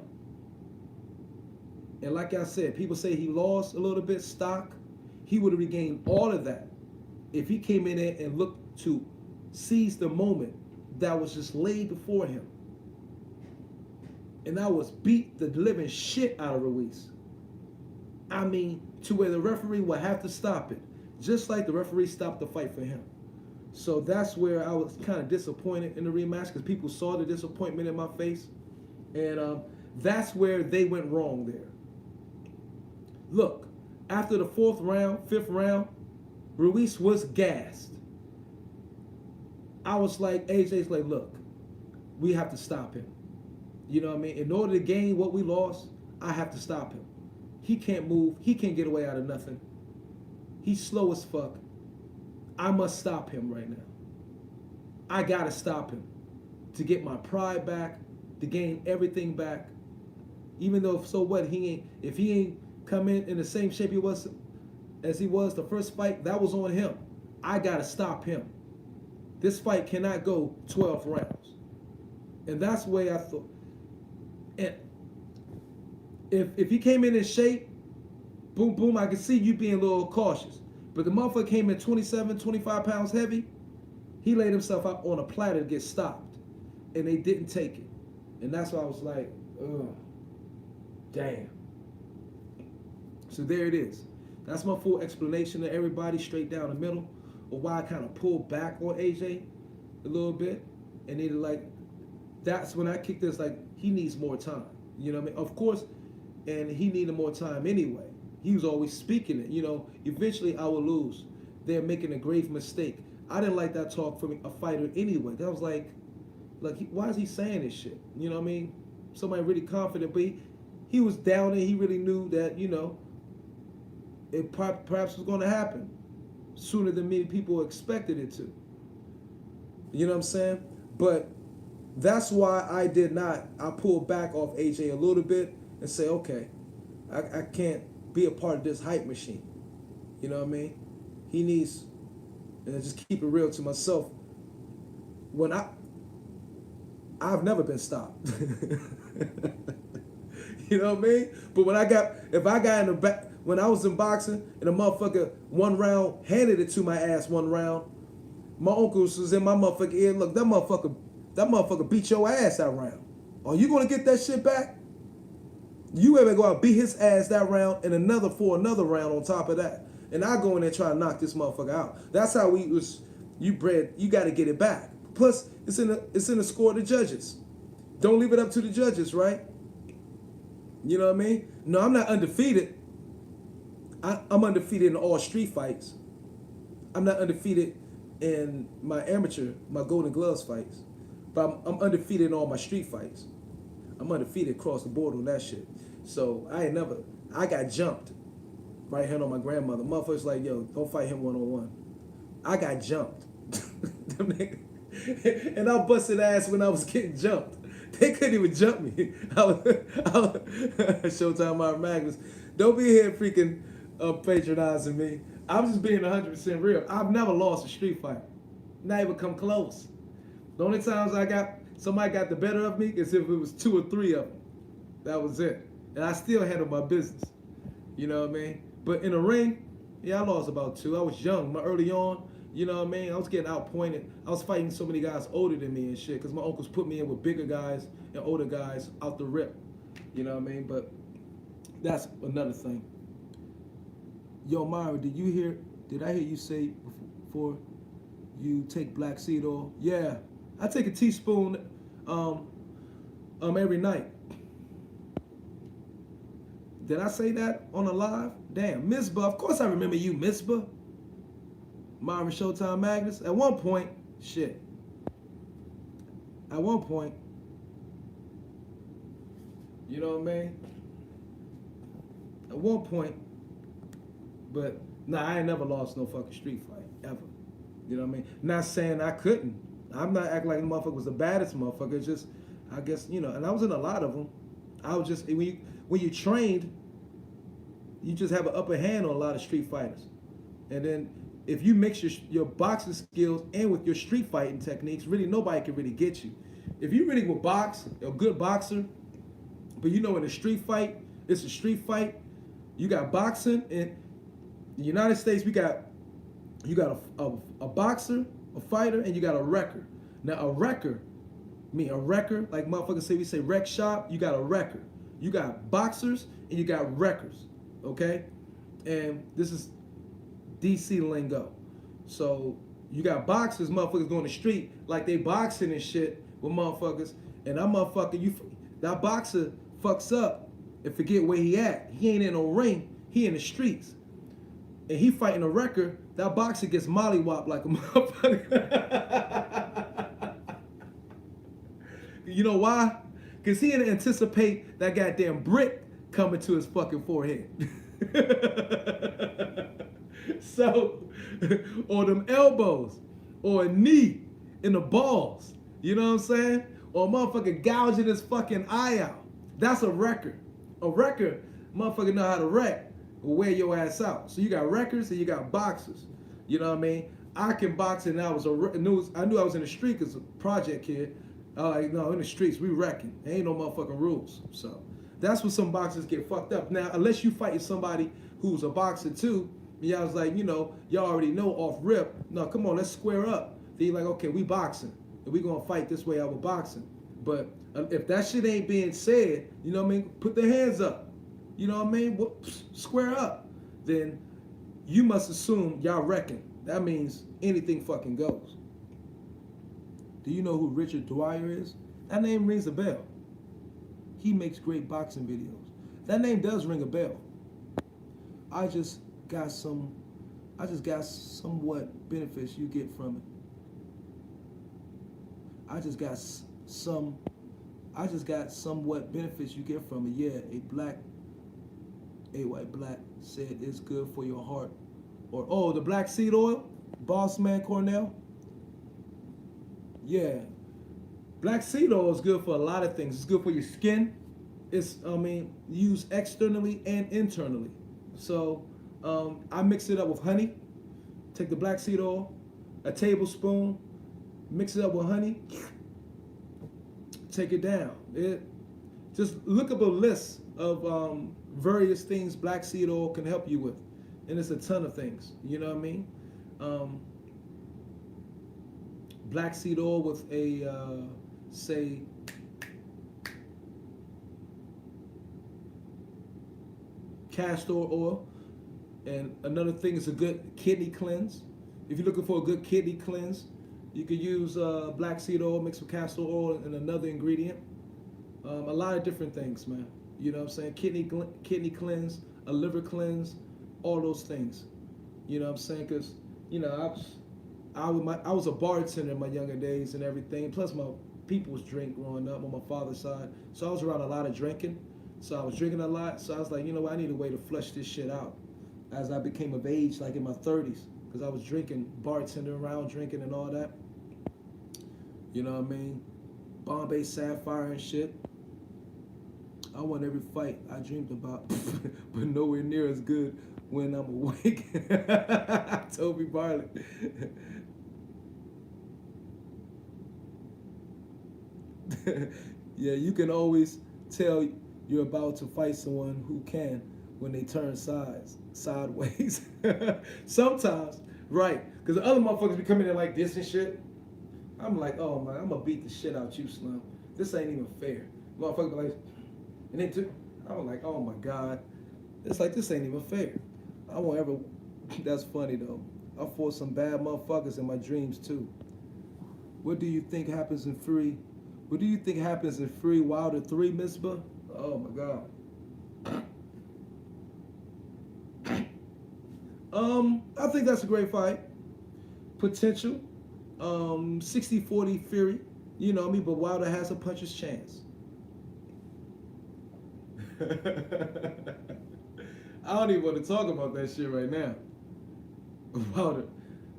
And like I said, people say he lost a little bit stock. He would have regained all of that if he came in there and looked to seize the moment that was just laid before him. And that was beat the living shit out of Ruiz. I mean, to where the referee would have to stop it. Just like the referee stopped the fight for him. So that's where I was kind of disappointed in the rematch because people saw the disappointment in my face. And that's where they went wrong there. Look, after the 4th round, 5th round, Ruiz was gassed. I was like, AJ's like, look, we have to stop him. You know what I mean? In order to gain what we lost, I have to stop him. He can't move. He can't get away out of nothing. He's slow as fuck. I must stop him right now. I gotta stop him to get my pride back, to gain everything back. Even though, so what, if he ain't come in the same shape as he was the first fight, that was on him. I gotta stop him. This fight cannot go 12 rounds. And that's the way I thought. And if he came in shape, boom, boom, I can see you being a little cautious. But the motherfucker came in 27, 25 pounds heavy. He laid himself out on a platter to get stopped. And they didn't take it. And that's why I was like, ugh, damn. So there it is. That's my full explanation to everybody straight down the middle of why I kind of pulled back on AJ a little bit. And they like, that's when I kicked this, like, he needs more time. You know what I mean? Of course, and he needed more time anyway. He was always speaking it. You know, eventually I will lose. They're making a grave mistake. I didn't like that talk from a fighter anyway. That was like why is he saying this shit? You know what I mean? somebody really confident, but he was down there. He really knew that, you know, it perhaps was going to happen sooner than many people expected it to. You know what I'm saying? But that's why I pulled back off AJ a little bit and say, okay, I can't be a part of this hype machine. You know what I mean? He needs, and I just keep it real to myself. When I've never been stopped. You know what I mean? But when if I got in the back, when I was in boxing and a motherfucker one round handed it to my ass one round, my uncle was in my motherfucking ear. Look, that motherfucker beat your ass that round. Are you gonna get that shit back? You ever go out and beat his ass that round and another round on top of that, and I go in there try to knock this motherfucker out. That's how you got to get it back. Plus, it's in the score of the judges. Don't leave it up to the judges, right? You know what I mean? No, I'm not undefeated. I'm undefeated in all street fights. I'm not undefeated in my Golden Gloves fights. But I'm undefeated in all my street fights. I'm undefeated across the board on that shit. So I got jumped. Right hand on my grandmother. Motherfuckers like, yo, don't fight him one-on-one. I got jumped. And I busted ass when I was getting jumped. They couldn't even jump me. Showtime Myra Magnus. Don't be here freaking patronizing me. I'm just being 100% real. I've never lost a street fight. Not even come close. The only times somebody got the better of me is if it was 2 or 3 of them. That was it. And I still handled my business. You know what I mean? But in the ring, yeah, I lost about 2. I was young, early on. You know what I mean? I was getting outpointed. I was fighting so many guys older than me and shit because my uncles put me in with bigger guys and older guys out the rip. You know what I mean? But that's another thing. Yo, Myra, did I hear you say before you take black seed oil? Yeah, I take a teaspoon every night. Did I say that on a live? Damn, Misbah. Of course I remember you, Misbah. Myra Showtime Magnus. At one point, you know what I mean? At one point, but nah, I ain't never lost no fucking street fight, ever. You know what I mean? Not saying I couldn't. I'm not acting like the motherfucker was the baddest motherfucker. It's just, I guess, you know, and I was in a lot of them. I was just, when you trained, you just have an upper hand on a lot of street fighters. And then if you mix your boxing skills and with your street fighting techniques, really nobody can really get you. If you really will box, a good boxer, but you know in a street fight, it's a street fight. You got boxing in the United States. You got a boxer, a fighter, and you got a wrecker. Now a wrecker, like motherfuckers say, we say wreck shop. You got a wrecker. You got boxers and you got wreckers. Okay, and this is DC lingo. So you got boxers, motherfuckers going the street like they boxing and shit with motherfuckers, and that boxer fucks up and forget where he at. He ain't in no ring, he in the streets. And he fighting a wrecker, that boxer gets mollywopped like a motherfucker. You know why? Because he didn't anticipate that goddamn brick coming to his fucking forehead. So, or them elbows, or a knee in the balls. You know what I'm saying? Or a motherfucker gouging his fucking eye out. That's a wrecker. A wrecker, motherfucker know how to wreck, will wear your ass out. So you got wreckers and you got boxers. You know what I mean? I can box and I knew I was in the street as a project kid. Like, no, in the streets, we wrecking. There ain't no motherfucking rules. So that's when some boxers get fucked up. Now, unless you fighting somebody who's a boxer too, and y'all was like, you know, y'all already know off rip. No, come on, let's square up. Then you're like, okay, we boxing. And we gonna fight this way out with boxing. But if that shit ain't being said, you know what I mean? Put the hands up. You know what I mean? Square up. Then you must assume y'all reckon. That means anything fucking goes. Do you know who Richard Dwyer is? That name rings a bell. He makes great boxing videos. That name does ring a bell. I just got somewhat benefits you get from it. I I just got somewhat benefits you get from it. Yeah, a white black said it's good for your heart. Or, oh, the black seed oil, Boss Man Cornell. Yeah, black seed oil is good for a lot of things. It's good for your skin. It's, used externally and internally. So I mix it up with honey. Take the black seed oil, a tablespoon, mix it up with honey, take it down. Just look up a list of various things black seed oil can help you with. And it's a ton of things, you know what I mean? Black seed oil with a, say, castor oil. And another thing is a good kidney cleanse. If you're looking for a good kidney cleanse, you could use black seed oil mixed with castor oil and another ingredient. A lot of different things, man. You know what I'm saying? Kidney cleanse, a liver cleanse, all those things. You know what I'm saying? Because, you know, I was a bartender in my younger days and everything. Plus, my people was drink growing up on my father's side. So I was around a lot of drinking. So I was drinking a lot. So I was like, you know what? I need a way to flush this shit out. As I became of age, like in my 30s, because I was drinking, bartender around drinking and all that. You know what I mean? Bombay Sapphire and shit. I won every fight I dreamed about, but nowhere near as good when I'm awake. Toby Barlett. Yeah, you can always tell you're about to fight someone who can when they turn sideways. Sometimes, right? Because the other motherfuckers be coming in like this and shit. I'm like, oh man, I'm gonna beat the shit out you, Slim. This ain't even fair. Motherfucker be like, and then I'm like, oh my God. It's like, this ain't even fair. I won't ever, that's funny though. I fought some bad motherfuckers in my dreams too. What do you think happens in Free? What do you think happens in Free Wilder 3, Misbah? Oh my God. I think that's a great fight. Potential. 60-40 Fury. You know me, but Wilder has a puncher's chance. I don't even want to talk about that shit right now. Wilder,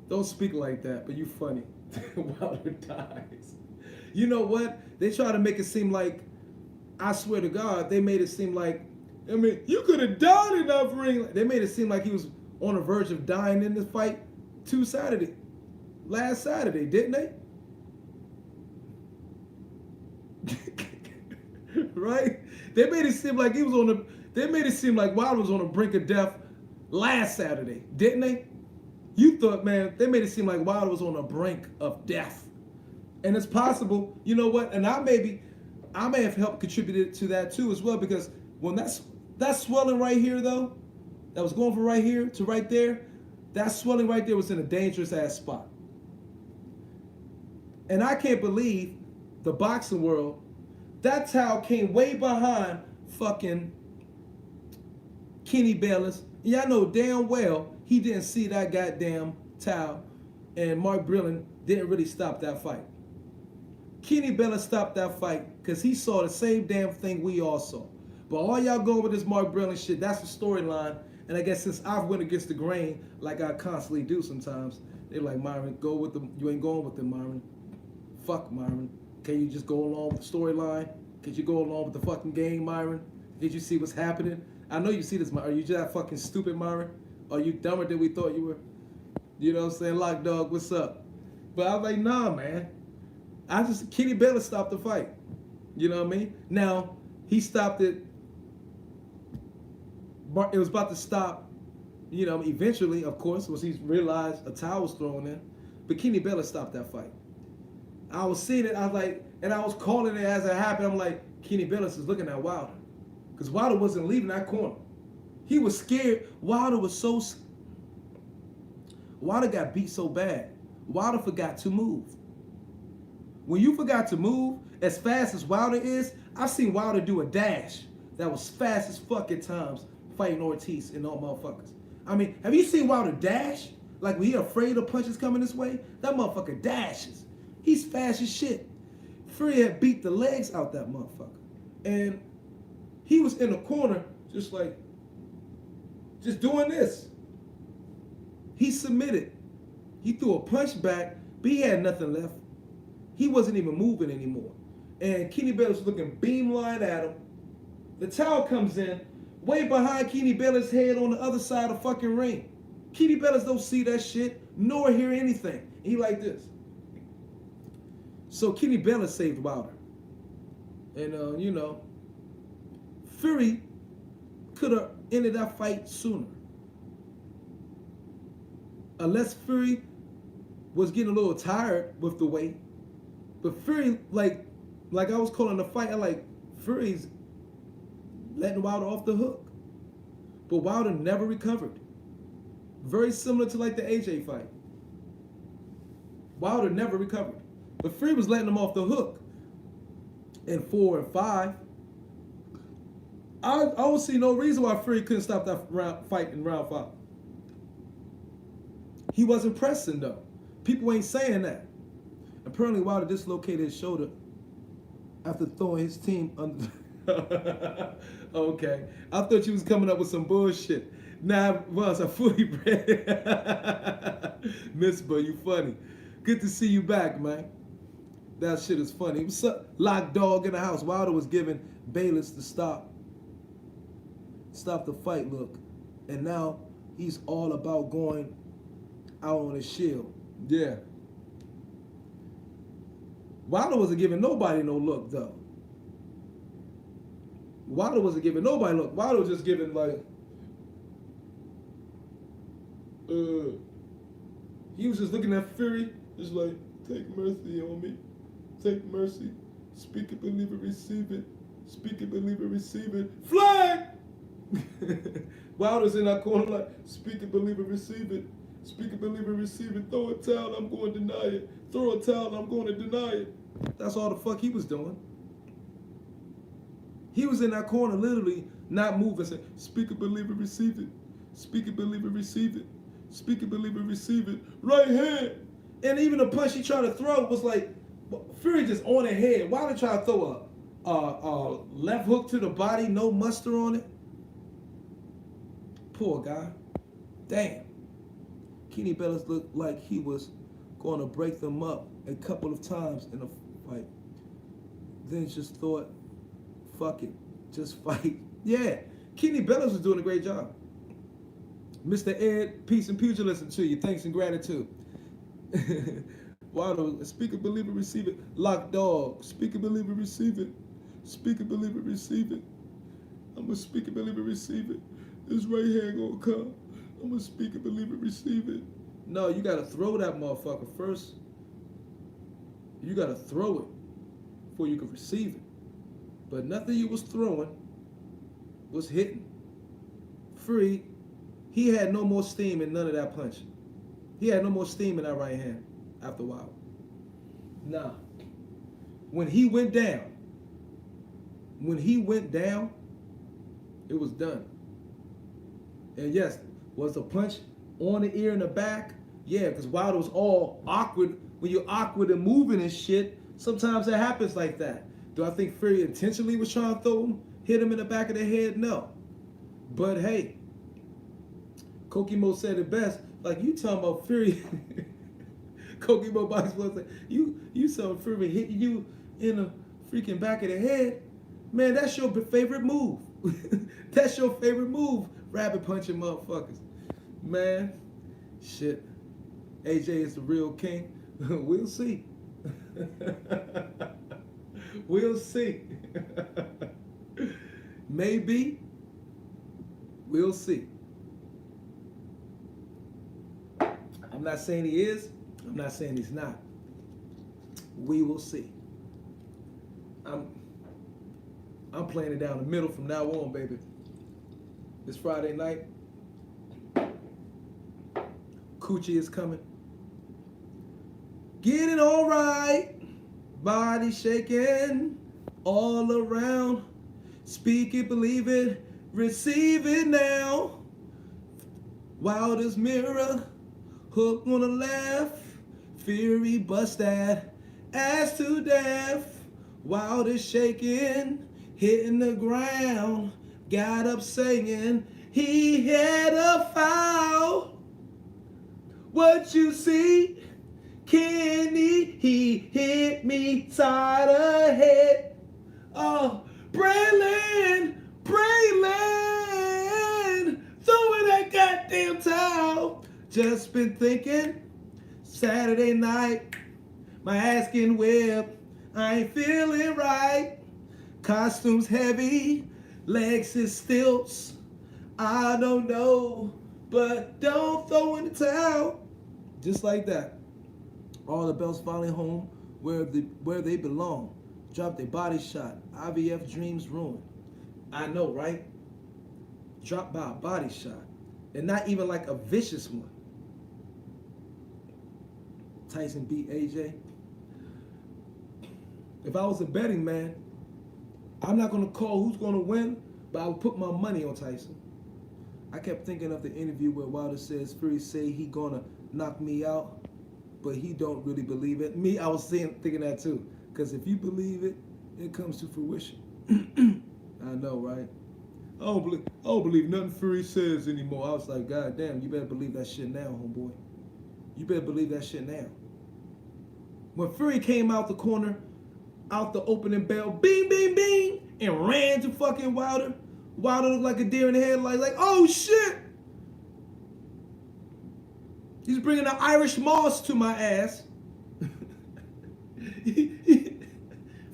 don't speak like that, but you funny. Wilder dies. You know what? They try to make it seem like, I swear to God, they made it seem like, I mean, you could have died in that ring. They made it seem like he was on the verge of dying in this fight last Saturday, didn't they? Right? They made it seem like they made it seem like Wilder was on the brink of death last Saturday, didn't they? You thought, man, they made it seem like Wilder was on the brink of death. And it's possible, you know what? And I may have helped contributed to that too as well, because when that swelling right here though, that was going from right here to right there, that swelling right there was in a dangerous ass spot. And I can't believe the boxing world, that towel came way behind fucking Kenny Bayless. Y'all know damn well he didn't see that goddamn towel, and Mark Brillen didn't really stop that fight. Kenny Bayless stopped that fight because he saw the same damn thing we all saw. But all y'all going with this Mark Brillen shit, that's the storyline. And I guess since I've went against the grain, like I constantly do sometimes, they're like, Myron, go with them. You ain't going with them, Myron. Fuck, Myron. Can you just go along with the storyline? Could you go along with the fucking game, Myron? Did you see what's happening? I know you see this, Myron. Are you just that fucking stupid, Myron? Are you dumber than we thought you were? You know what I'm saying? Lock dog, what's up? But I was like, nah, man. Kenny Bayless stopped the fight. You know what I mean? Now, he stopped it. It was about to stop, you know, eventually, of course, once he realized a towel was thrown in. But Kenny Bayless stopped that fight. I was seeing it, I was like, and I was calling it as it happened. I'm like, Kenny Bayless is looking at Wilder. Because Wilder wasn't leaving that corner. He was scared. Wilder got beat so bad. Wilder forgot to move. When you forgot to move as fast as Wilder is, I've seen Wilder do a dash that was fast as fuck at times fighting Ortiz and all motherfuckers. I mean, have you seen Wilder dash? Like when he afraid of punches coming this way? That motherfucker dashes. He's fast as shit. Fury had beat the legs out that motherfucker. And he was in the corner just doing this. He submitted. He threw a punch back, but he had nothing left. He wasn't even moving anymore. And Kenny Bayless was looking beamline at him. The towel comes in, way behind Kenny Bayless' head on the other side of the fucking ring. Kenny Bayless don't see that shit, nor hear anything. He like this. So Kenny Bayless saved Wilder. And, you know, Fury could have ended that fight sooner. Unless Fury was getting a little tired with the weight. But Fury, like I was calling the fight, I like Fury's letting Wilder off the hook. But Wilder never recovered. Very similar to like the AJ fight. Wilder never recovered. But Fury was letting him off the hook in 4 and 5. I don't see no reason why Fury couldn't stop that fight in round 5. He wasn't pressing though. People ain't saying that. Apparently Wilder dislocated his shoulder after throwing his team under. Okay. I thought you was coming up with some bullshit. Nah, well, I fully read. Miss, but you funny. Good to see you back, man. That shit is funny. What's up? Lock dog in the house. Wilder was giving Bayless to stop the fight look. And now he's all about going out on his shield. Yeah. Wilder wasn't giving nobody no look, though. Wilder wasn't giving nobody look. Wilder was just giving, like, he was just looking at Fury, just like, take mercy on me. Take mercy. Speak it, believe it, receive it. Speak it, believe it, receive it. Flag! Wilder's in that corner like, speak it, believe it, receive it. Speak it, believe it, receive it. Throw a towel, I'm going to deny it. Throw a towel, I'm going to deny it. That's all the fuck he was doing. He was in that corner literally not moving, saying, speak it, believe it, receive it. Speak it, believe it, receive it. Speak it, believe it, receive it. Right hand. And even the punch he tried to throw was like, Fury just on the head. Why did try to throw a left hook to the body, no muster on it? Poor guy. Damn. Kenny Bayless looked like he was going to break them up a couple of times in the fight. Then just thought, fuck it, just fight. Yeah, Kenny Bayless was doing a great job. Mr. Ed, peace and pugilism to you. Thanks and gratitude. Wilder, speak it, believe it, receive it. Lock dog, speak it, believe it, receive it. Speak it, believe it, receive it. I'm going to speak it, believe it, receive it. This right hand going to come. I'm going to speak it, believe it, receive it. No, you got to throw that motherfucker first. You got to throw it before you can receive it. But nothing you was throwing was hitting. Free, he had no more steam in none of that punch. He had no more steam in that right hand after a while. Nah. When he went down, it was done. And yes, was the punch on the ear and the back? Yeah, because Wilder was all awkward. When you're awkward and moving and shit, sometimes it happens like that. Do I think Fury intentionally was trying to hit him in the back of the head? No. But hey, Kokimo said it best. Like, you talking about Fury. Kokimo Box was like, you saw Fury hit you in the freaking back of the head. Man, that's your favorite move. That's your favorite move, rabbit punching motherfuckers. Man, shit. AJ is the real king. We'll see. We'll see. Maybe. We'll see. I'm not saying he is. I'm not saying he's not. We will see. I'm playing it down the middle from now on, baby. This Friday night, Coochie is coming. Get it all right. Body shaking all around. Speak it, believe it, receive it now. Wilder's mirror, hook on the left. Fury bust that ass to death. Wilder shaking, hitting the ground, got up saying he had a foul. What you see, Kenny, he hit me side of head. Oh, Braylon, throwing that goddamn towel. Just been thinking, Saturday night, my ass getting whipped. I ain't feeling right. Costumes heavy, legs is stilts. I don't know, but don't throw in the towel. Just like that. All the belts finally home where they belong. Dropped a body shot. IVF dreams ruined. I know, right? Dropped by a body shot. And not even like a vicious one. Tyson beat AJ. If I was a betting man, I'm not going to call who's going to win, but I would put my money on Tyson. I kept thinking of the interview where Wilder says, Fury say he going to knock me out, but he don't really believe it. Me, I was thinking that too. Because if you believe it, it comes to fruition. I know, right? I don't believe nothing Fury says anymore. I was like, God damn, you better believe that shit now, homeboy. You better believe that shit now. When Fury came out the corner, out the opening bell, bing, bing, bing, and ran to fucking Wilder. Wilder looked like a deer in the headlights, like, oh shit! He's bringing the Irish moss to my ass.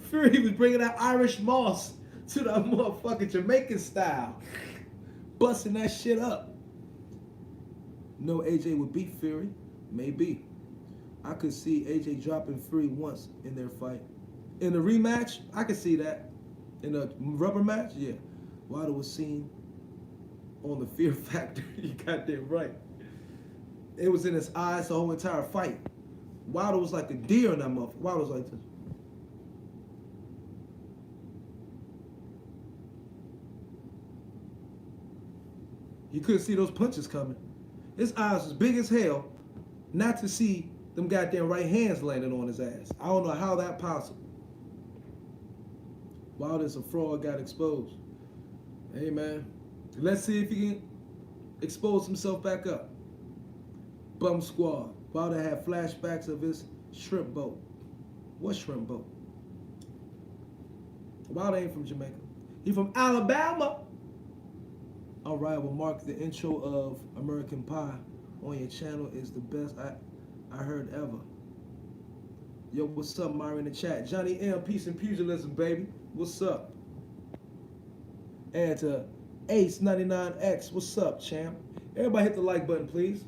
Fury was bringing that Irish moss to that motherfucking Jamaican style. Busting that shit up. No, AJ would beat Fury. Maybe. I could see AJ dropping Fury once in their fight. In the rematch, I could see that. In a rubber match, yeah. Wilder was seen on the Fear Factor. You got that right. It was in his eyes the whole entire fight. Wilder was like a deer in that motherfucker. Wilder was like this. You couldn't see those punches coming. His eyes was big as hell not to see them goddamn right hands landing on his ass. I don't know how that possible. Wilder's a fraud, got exposed. Hey, man. Let's see if he can expose himself back up. Bum squad. Wilder had flashbacks of his shrimp boat. What shrimp boat? Wilder ain't from Jamaica. He from Alabama. All right, well, Mark, the intro of American Pie on your channel is the best I heard ever. Yo, what's up, Myra in the chat? Johnny M, peace and pugilism, baby. What's up? And to Ace99X, what's up, champ? Everybody hit the like button, please.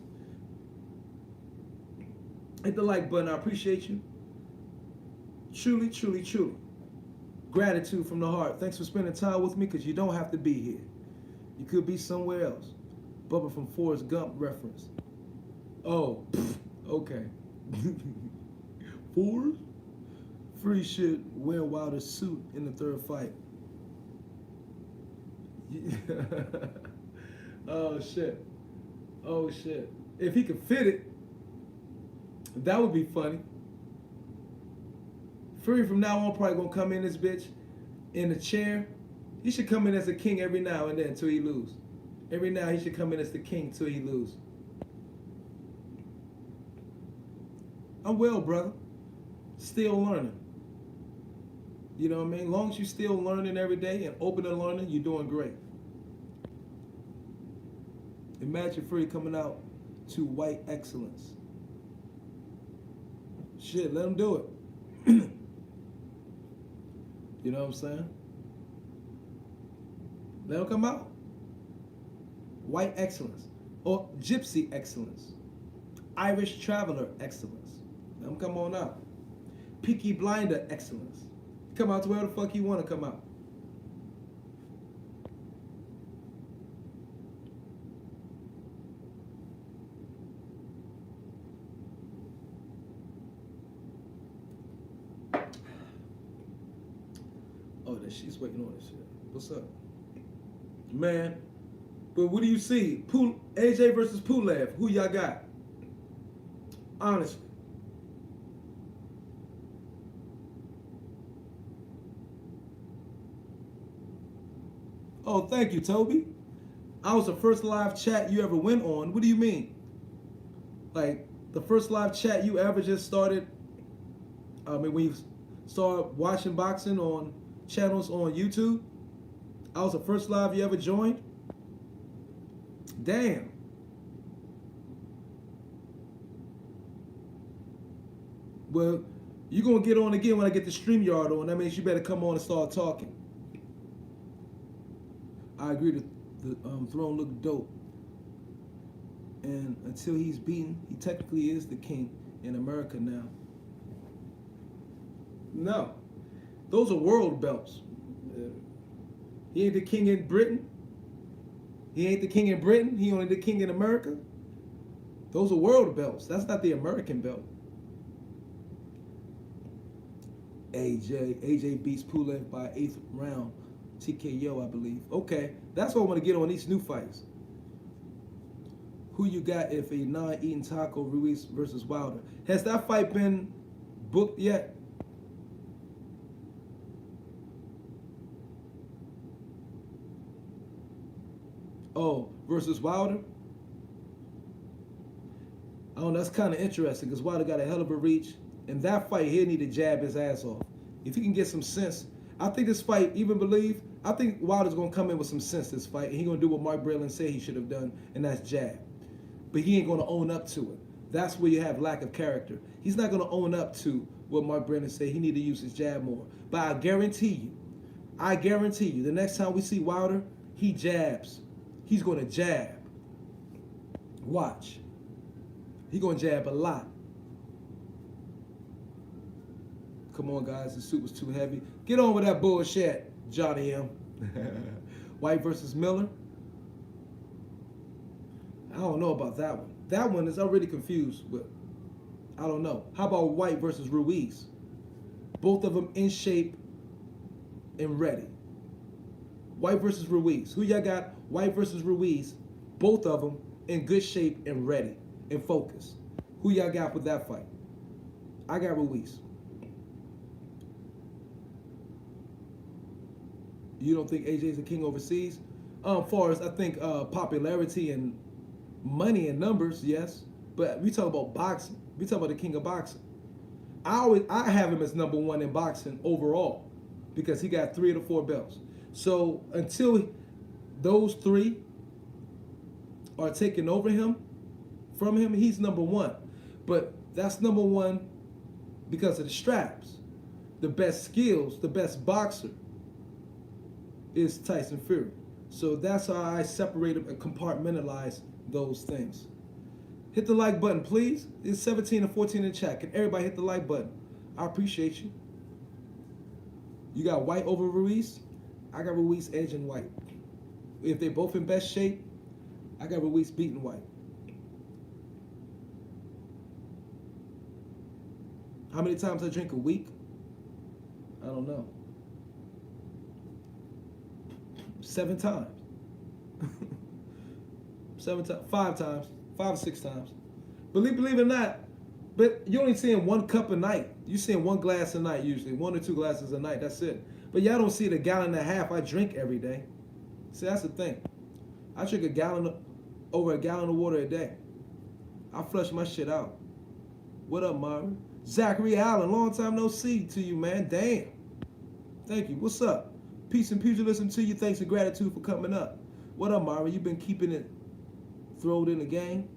Hit the like button, I appreciate you. Truly, truly, truly. Gratitude from the heart. Thanks for spending time with me, because you don't have to be here. You could be somewhere else. Bubba from Forrest Gump reference. Oh, okay. Forrest? Free shit, wear Wilder's suit in the third fight. Oh, shit. Oh, shit. If he could fit it, that would be funny. Fury from now on probably gonna come in this bitch in a chair. He should come in as a king every now and then until he lose. Every now he should come in as the king until he lose. I'm well, brother. Still learning. You know what I mean? As long as you're still learning every day and open to learning, you're doing great. Imagine Fury coming out to white excellence. Shit, let him do it. You know what I'm saying? Let him come out. White excellence. Or gypsy excellence. Irish traveler excellence. Let him come on out. Peaky Blinder excellence. Come out to where the fuck you want to come out. Oh, that she's waiting on this shit. What's up? Man, but what do you see? AJ versus Pulev. Who y'all got? Honestly. Oh, thank you, Toby. I was the first live chat you ever went on. What do you mean? Like the first live chat you ever just started? I mean, when you started watching boxing on channels on YouTube, I was the first live you ever joined. Damn. Well, you're gonna get on again when I get the StreamYard on. That means you better come on and start talking. I agree that the throne looked dope. And until he's beaten, he technically is the king in America now. No. Those are world belts. He ain't the king in Britain. He ain't the king in Britain. He only the king in America. Those are world belts. That's not the American belt. AJ beats Pulev by 8th round. TKO, I believe. Okay, that's what I want to get on these new fights. Who you got if a non-eating taco, Ruiz versus Wilder? Has that fight been booked yet? Oh, versus Wilder? Oh, that's kind of interesting because Wilder got a hell of a reach. In that fight, he'll need to jab his ass off. If he can get some sense, I think this fight, I think Wilder's going to come in with some sense this fight, and he's going to do what Mark Breland said he should have done, and that's jab. But he ain't going to own up to it. That's where you have lack of character. He's not going to own up to what Mark Breland said. He need to use his jab more. But I guarantee you, the next time we see Wilder, he jabs. He's going to jab. Watch. He's going to jab a lot. Come on, guys. The suit was too heavy. Get on with that bullshit, Johnny M. White versus Miller. I don't know about that one. That one is already confused, but I don't know. How about White versus Ruiz? Both of them in shape and ready. White versus Ruiz. Who y'all got? White versus Ruiz. Both of them in good shape and ready and focused. Who y'all got with that fight? I got Ruiz. You don't think AJ's the king overseas? Far as I think popularity and money and numbers, yes. But we talk about boxing. We talk about the king of boxing. I have him as number one in boxing overall because he got 3 of the 4 belts. So until those 3 are taken over from him, he's number 1. But that's number 1 because of the straps. The best skills, the best boxer is Tyson Fury. So that's how I separate and compartmentalize those things. Hit the like button, please. It's 17 and 14 in the chat. Can everybody hit the like button? I appreciate you. You got White over Ruiz? I got Ruiz edging White. If they're both in best shape, I got Ruiz beating White. How many times I drink a week? I don't know. 7 times. 7 times. 5 times. 5 or 6 times. Believe it or not, but you're only seeing 1 cup a night. You're seeing 1 glass a night usually. 1 or 2 glasses a night. That's it. But y'all don't see the gallon and a half I drink every day. See, that's the thing. I drink over a gallon of water a day. I flush my shit out. What up, Marvin? Zachary Allen, long time no see to you, man. Damn. Thank you. What's up? Peace and pugilism to you. Thanks and gratitude for coming up. What up, Marvin? You been keeping it throwed in the game?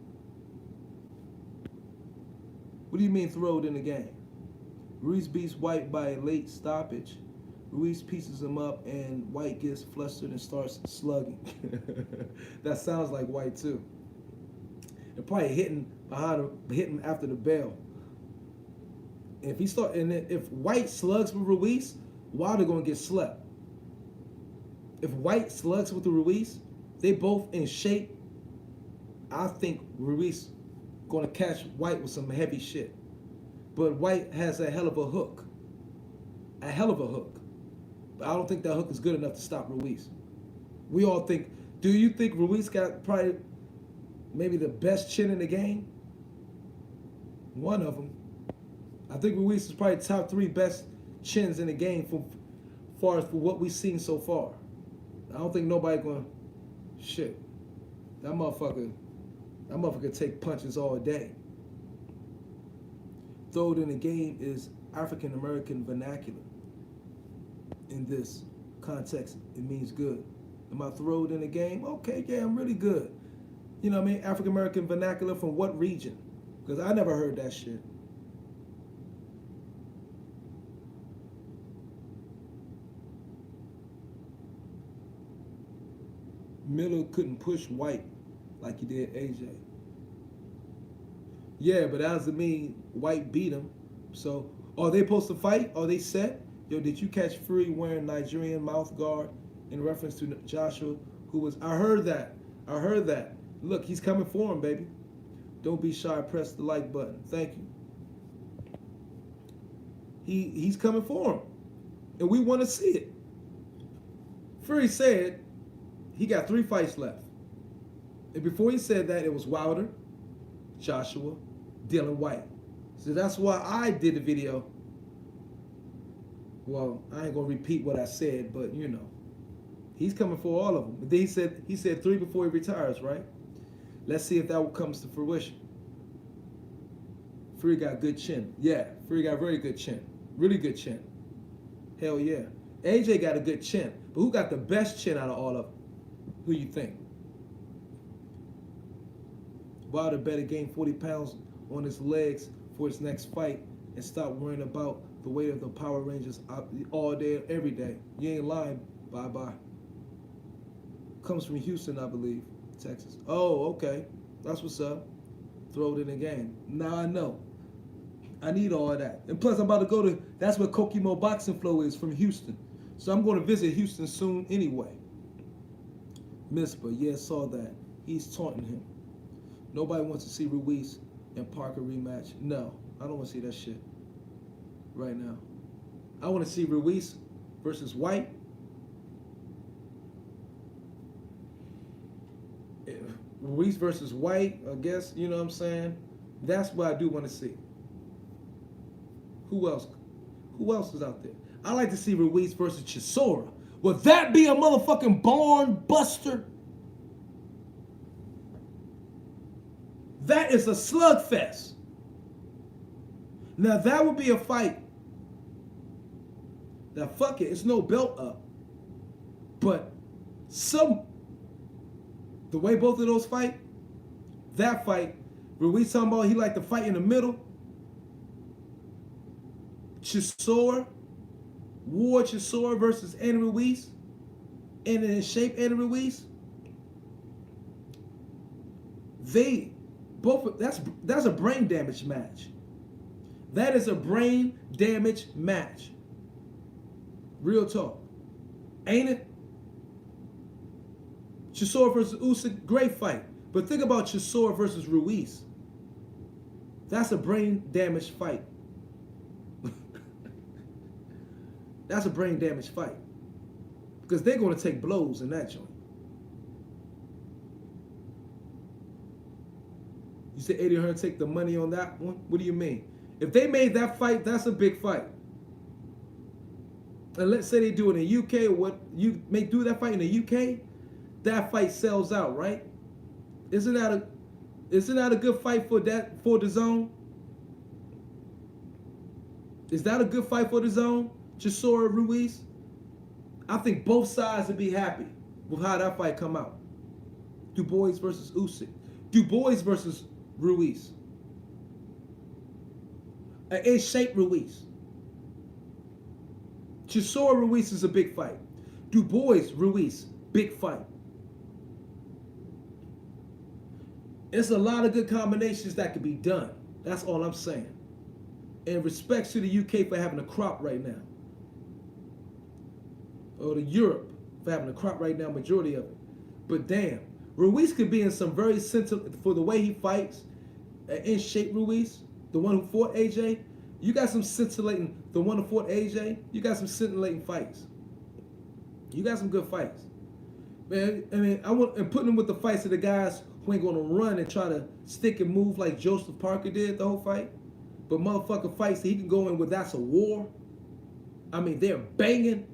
What do you mean throwed in the game? Ruiz beats White by a late stoppage. Ruiz pieces him up and White gets flustered and starts slugging. That sounds like White too. They're probably hitting after the bell. If White slugs with Ruiz, Wilder gonna get slept. If White slugs with the Ruiz, they both in shape. I think Ruiz gonna catch White with some heavy shit. But White has a hell of a hook. A hell of a hook. But I don't think that hook is good enough to stop Ruiz. We all think, do you think Ruiz got probably maybe the best chin in the game? One of them. I think Ruiz is probably top 3 best chins in the game for what we've seen so far. I don't think nobody gonna shit. That motherfucker take punches all day. Throw it in the game is African American vernacular. In this context, it means good. Am I throw it in the game? Okay, yeah, I'm really good. You know what I mean? African American vernacular from what region? Because I never heard that shit. Miller couldn't push White like he did AJ. Yeah, but that doesn't mean White beat him. So, are they supposed to fight? Are they set? Yo, did you catch Fury wearing Nigerian mouth guard in reference to Joshua, who was... I heard that. Look, he's coming for him, baby. Don't be shy. Press the like button. Thank you. He's coming for him. And we want to see it. Fury said he got 3 fights left. And before he said that, it was Wilder, Joshua, Dylan White. So that's why I did the video. Well, I ain't gonna repeat what I said, but you know, he's coming for all of them. But then he said 3 before he retires, right? Let's see if that comes to fruition. Fury got good chin. Yeah, Fury got very good chin. Really good chin. Hell yeah. AJ got a good chin. But who got the best chin out of all of them? Who you think? Wilder better gain 40 pounds on his legs for his next fight and stop worrying about the weight of the Power Rangers all day, every day. You ain't lying. Bye-bye. Comes from Houston, I believe. Texas. Oh, okay. That's what's up. Throw it in the game. Now I know. I need all of that. And plus, I'm about to go to... That's where Kokimo Boxing Flow is, from Houston. So I'm going to visit Houston soon anyway. Mispa, yeah, saw that. He's taunting him. Nobody wants to see Ruiz and Parker rematch. No, I don't want to see that shit right now. I want to see Ruiz versus White. Ruiz versus White, I guess, you know what I'm saying? That's what I do want to see. Who else? Who else is out there? I like to see Ruiz versus Chisora. Would that be a motherfucking barn buster? That is a slugfest. Now that would be a fight. Now fuck it, it's no belt up. But the way both of those fight, that fight, Ruiz talking about he like to fight in the middle. Chisora versus Andy Ruiz. And in shape Andy Ruiz. That's a brain damage match. That is a brain damage match. Real talk. Ain't it? Chisora versus Usyk, great fight. But think about Chisora versus Ruiz. That's a brain damage fight. That's a brain damage fight. Because they're going to take blows in that joint. You said Eddie Hearn take the money on that one? What do you mean? If they made that fight, that's a big fight. And let's say they do it in the UK, or what you may do that fight in the UK, that fight sells out, right? Isn't that a good fight for the zone? Is that a good fight for the zone? Chisora Ruiz? I think both sides would be happy with how that fight come out. Du Bois versus Usyk. Du Bois versus Ruiz. An in-shape Ruiz. Chisora Ruiz is a big fight. Du Bois Ruiz, big fight. It's a lot of good combinations that could be done. That's all I'm saying. And respects to the UK for having a crop right now. Or to Europe for having a crop right now, majority of it. But damn, Ruiz could be in some very for the way he fights. In shape Ruiz, the one who fought AJ. You got some scintillating, the one who fought AJ, you got some scintillating fights. You got some good fights. Man, I mean, and putting them with the fights of the guys who ain't gonna run and try to stick and move like Joseph Parker did the whole fight. But motherfucker fights that he can go in with, that's a war. I mean, they're banging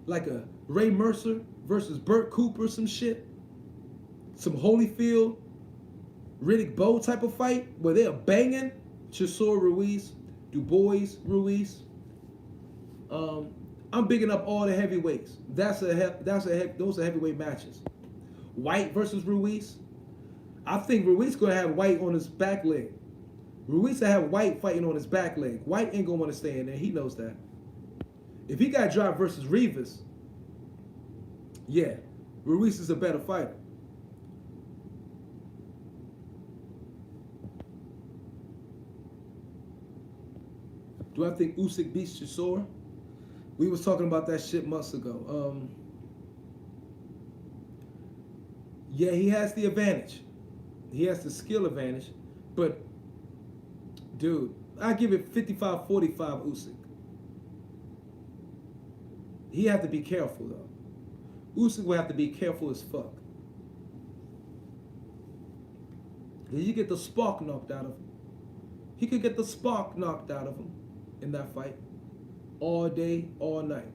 like a Ray Mercer versus Burt Cooper, some shit. Some Holyfield, Riddick Bowe type of fight where they're banging. Chisora Ruiz, Dubois Ruiz. I'm bigging up all the heavyweights. Those are heavyweight matches. White versus Ruiz. I think Ruiz gonna have White on his back leg. Ruiz will have White fighting on his back leg. White ain't gonna want to stay in there. He knows that. If he got dropped versus Rivas, yeah, Ruiz is a better fighter. Do I think Usyk beats Chisora? We was talking about that shit months ago. Yeah, he has the advantage. He has the skill advantage. But, dude, I give it 55-45 Usyk. He have to be careful, though. Usyk will have to be careful as fuck. Did you get the spark knocked out of him? He could get the spark knocked out of him in that fight. All day, all night.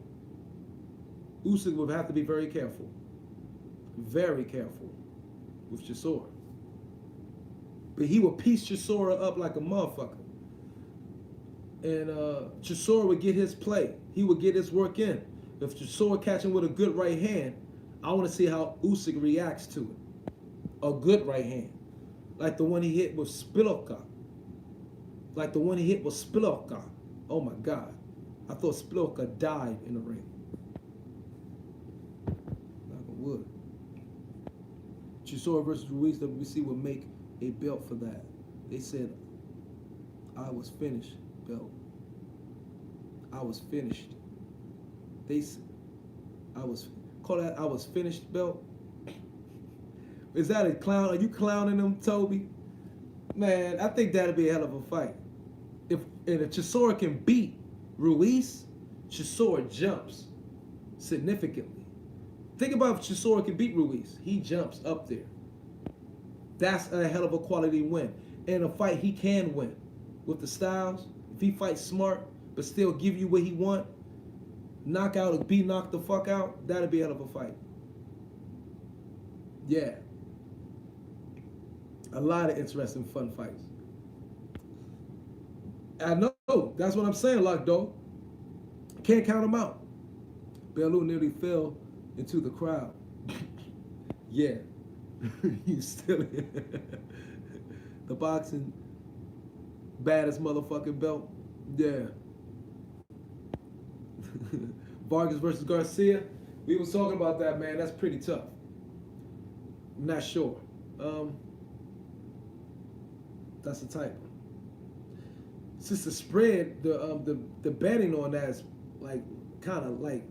Usyk will have to be very careful. Very careful with Chisora. But he will piece Chisora up like a motherfucker. And Chisora would get his play. He would get his work in. If Chisora catch him with a good right hand, I want to see how Usyk reacts to it. A good right hand. Like the one he hit with Spilovka. Like the one he hit with Spilovka. Oh my God. I thought Spilovka died in the ring. Knock on wood. Chisora versus Ruiz, WBC will make a belt for that. They said, I was finished, belt. I was finished. I was finished, belt. Is that a clown? Are you clowning them, Toby? Man, I think that'd be a hell of a fight. If Chisora can beat Ruiz, Chisora jumps significantly. Think about if Chisora can beat Ruiz. He jumps up there. That's a hell of a quality win. And a fight he can win. With the styles, if he fights smart, but still give you what he want, knock out or be knocked the fuck out, that'd be a hell of a fight. Yeah. A lot of interesting, fun fights. I know. That's what I'm saying, Lockdo. Can't count him out. Bellew nearly fell into the crowd. Yeah. You still the boxing baddest motherfucking belt. Yeah. Vargas versus Garcia. We was talking about that, man. That's pretty tough. I'm not sure. That's the type. Since the spread, the betting on that is like kind of like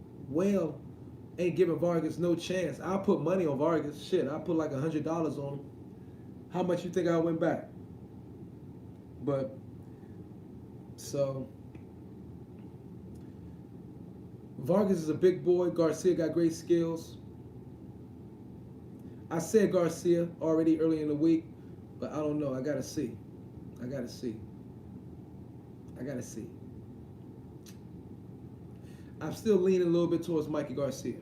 ain't giving Vargas no chance. I put money on Vargas. Shit, I put like $100 on him. How much you think I win back? But so Vargas is a big boy. Garcia got great skills. I said Garcia already early in the week, but I don't know. I gotta see. I gotta see. I'm still leaning a little bit towards Mikey Garcia.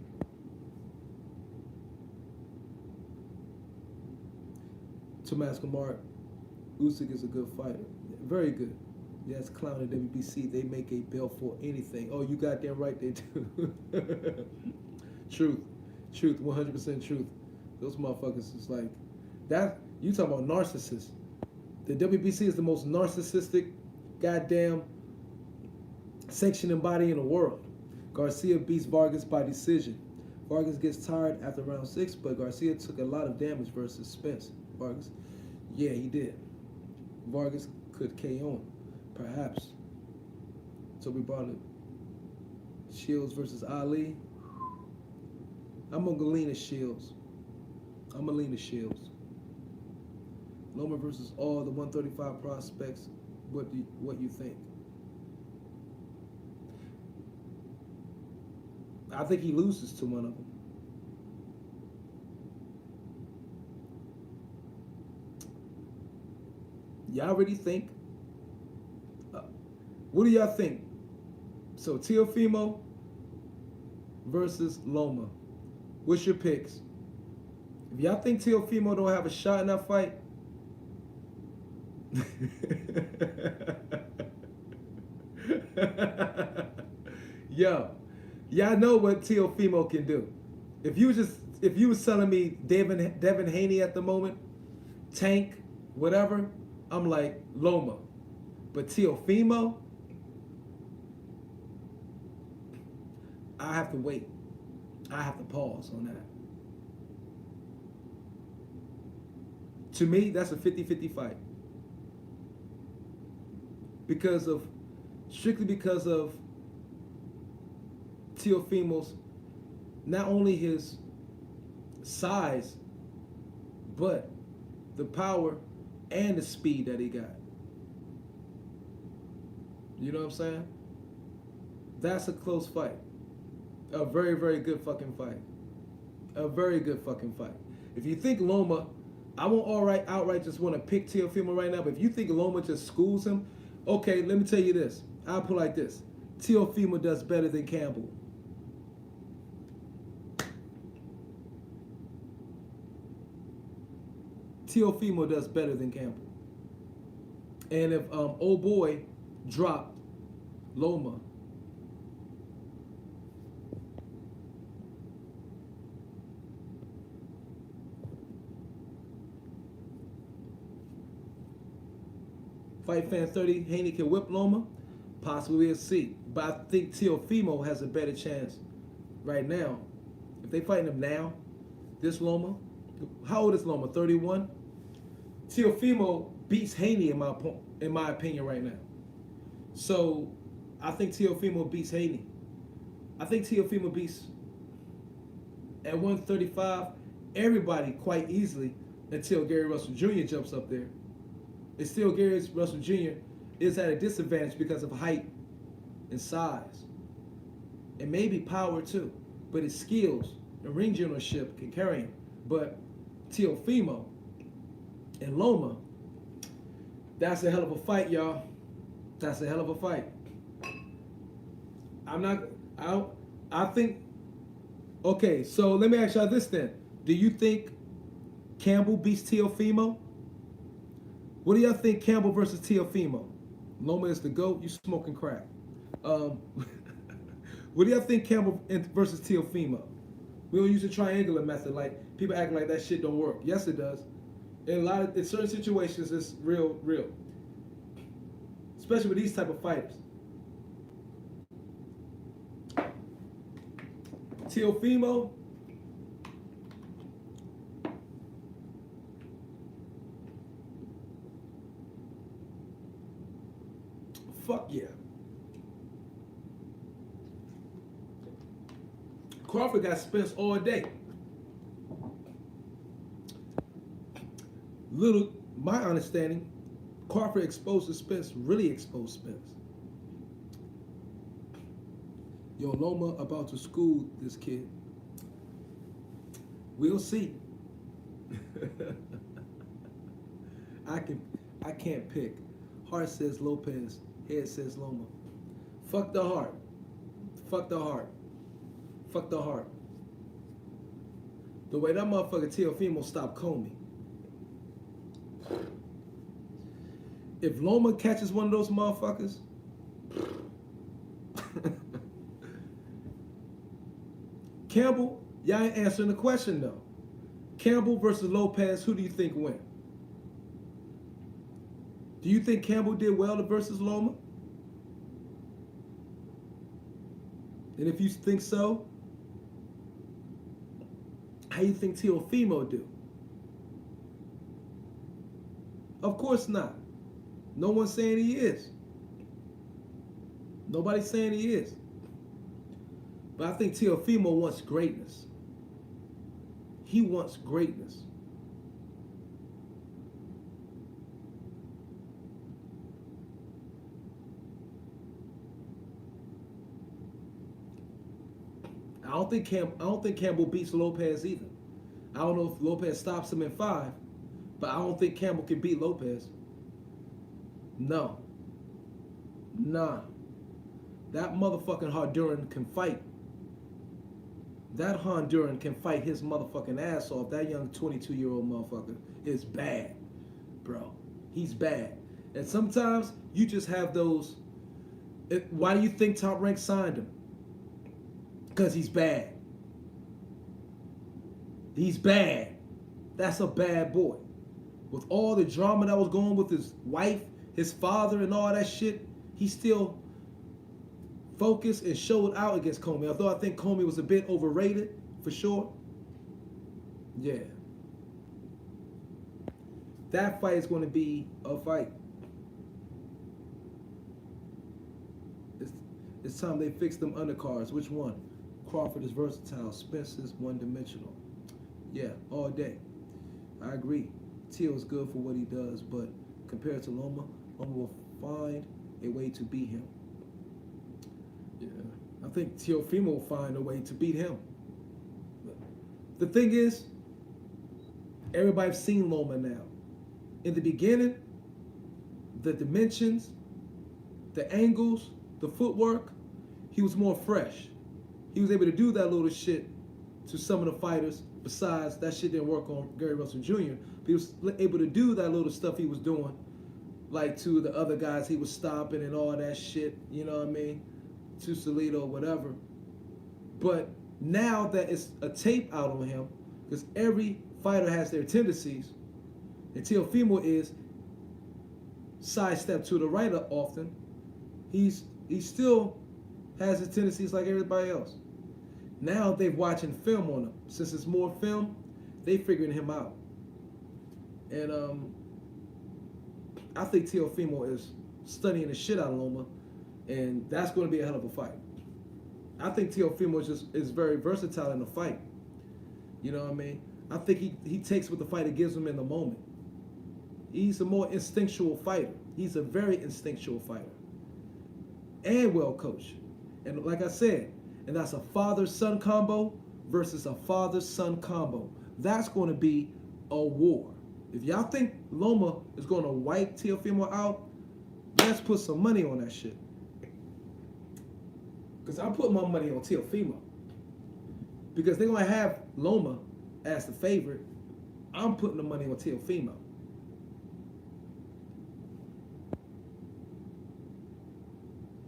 Tomas Kamar, Usyk is a good fighter. Very good. Yes, clown at WBC. They make a belt for anything. Oh, you goddamn right they do. Truth. 100% truth. Those motherfuckers is like that. You talking about narcissists. The WBC is the most narcissistic goddamn section and body in the world. Garcia beats Vargas by decision. Vargas gets tired after round 6, but Garcia took a lot of damage versus Spence. Vargas, yeah, he did. Vargas could KO him, perhaps. So we brought it. Shields versus Ali. I'm gonna lean to Shields. Loma versus all the 135 prospects. What you think? I think he loses to one of them. Y'all really think? What do y'all think? So Teofimo versus Loma. What's your picks? If y'all think Teofimo don't have a shot in that fight, yo, y'all know what Teofimo can do. If you was telling me Devin Haney at the moment, Tank, whatever, I'm like Loma. But Teofimo, I have to wait. I have to pause on that. To me, that's a 50-50 fight. Strictly because of Teofimo's, not only his size, but the power and the speed that he got. You know what I'm saying? That's a close fight. A very, very good fucking fight. A very good fucking fight. If you think Loma, I won't outright just want to pick Teofimo right now, but if you think Loma just schools him, okay, let me tell you this. I'll put it like this. Teofimo does better than Campbell. Teofimo does better than Campbell. And if old boy dropped Loma, Fight Fan 30, Haney can whip Loma? Possibly we'll see. But I think Teofimo has a better chance right now. If they fighting him now, this Loma, how old is Loma? 31? Teofimo beats Haney in my opinion right now. So I think Teofimo beats Haney. I think Teofimo beats at 135 everybody quite easily until Gary Russell Jr. jumps up there. And still Gary Russell Jr. is at a disadvantage because of height and size. And maybe power too. But his skills and ring generalship can carry him. But Teofimo and Loma, that's a hell of a fight, y'all. That's a hell of a fight. I think, okay, so let me ask y'all this then. Do you think Campbell beats Teofimo? What do y'all think Campbell versus Teofimo? Loma is the GOAT, you smoking crack. What do y'all think Campbell versus Teofimo? We don't use the triangular method, like people acting like that shit don't work. Yes, it does. In certain situations, it's real. Especially with these type of fighters. Teofimo, fuck yeah. Crawford got Spence all day. My understanding, Crawford exposed Spence, really exposed Spence. Yo, Loma about to school this kid. We'll see. I can't pick. Heart says Lopez, head says Loma. Fuck the heart. Fuck the heart. Fuck the heart. The way that motherfucker Teofimo stopped Comey. If Loma catches one of those motherfuckers, Campbell, y'all ain't answering the question though. Campbell versus Lopez, who do you think win? Do you think Campbell did well versus Loma? And if you think so, how you think Teofimo do? Of course not. No one's saying he is. Nobody's saying he is. But I think Teofimo wants greatness. He wants greatness. I don't think Campbell beats Lopez either. I don't know if Lopez stops him in 5, but I don't think Campbell can beat Lopez. No. Nah. That motherfucking Honduran can fight. That Honduran can fight his motherfucking ass off. That young 22-year-old motherfucker is bad, bro. He's bad. And sometimes you just have those. Why do you think Top Rank signed him? Because he's bad. He's bad. That's a bad boy. With all the drama that was going with his wife, his father, and all that shit, he still focused and showed out against Comey. Although I think Comey was a bit overrated, for sure. Yeah. That fight is going to be a fight. It's time they fix them undercards. Which one? Crawford is versatile. Spencer's one-dimensional. Yeah, all day. I agree. Teal is good for what he does, but compared to Loma, Loma will find a way to beat him. Yeah, I think Teofimo will find a way to beat him. The thing is, everybody's seen Loma now. In the beginning, the dimensions, the angles, the footwork, he was more fresh. He was able to do that little shit to some of the fighters. Besides, that shit didn't work on Gary Russell Jr. But he was able to do that little stuff he was doing, like to the other guys he was stomping and all that shit, you know what I mean? To Salido or whatever. But now that it's a tape out on him, because every fighter has their tendencies, and Teofimo is sidestep to the right often, he still has his tendencies like everybody else. Now they're watching film on him. Since it's more film, they figuring him out. And I think Teofimo is studying the shit out of Loma, and that's going to be a hell of a fight. I think Teofimo is very versatile in the fight. You know what I mean? I think he takes what the fighter gives him in the moment. He's a more instinctual fighter. He's a very instinctual fighter. And well coached. And like I said, and that's a father-son combo versus a father-son combo. That's going to be a war. If y'all think Loma is going to wipe Teofimo out, let's put some money on that shit. Because I'm putting my money on Teofimo. Because they're going to have Loma as the favorite. I'm putting the money on Teofimo.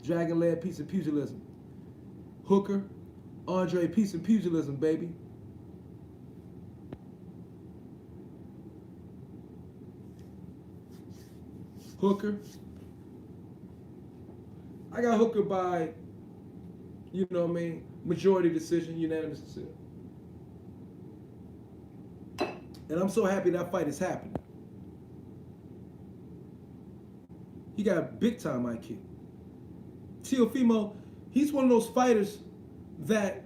Dragon-led piece of pugilism. Hooker, Andre, piece of pugilism, baby. Hooker. I got Hooker by, you know what I mean, majority decision, unanimous decision. And I'm so happy that fight is happening. He got big time IQ. Teofimo, he's one of those fighters that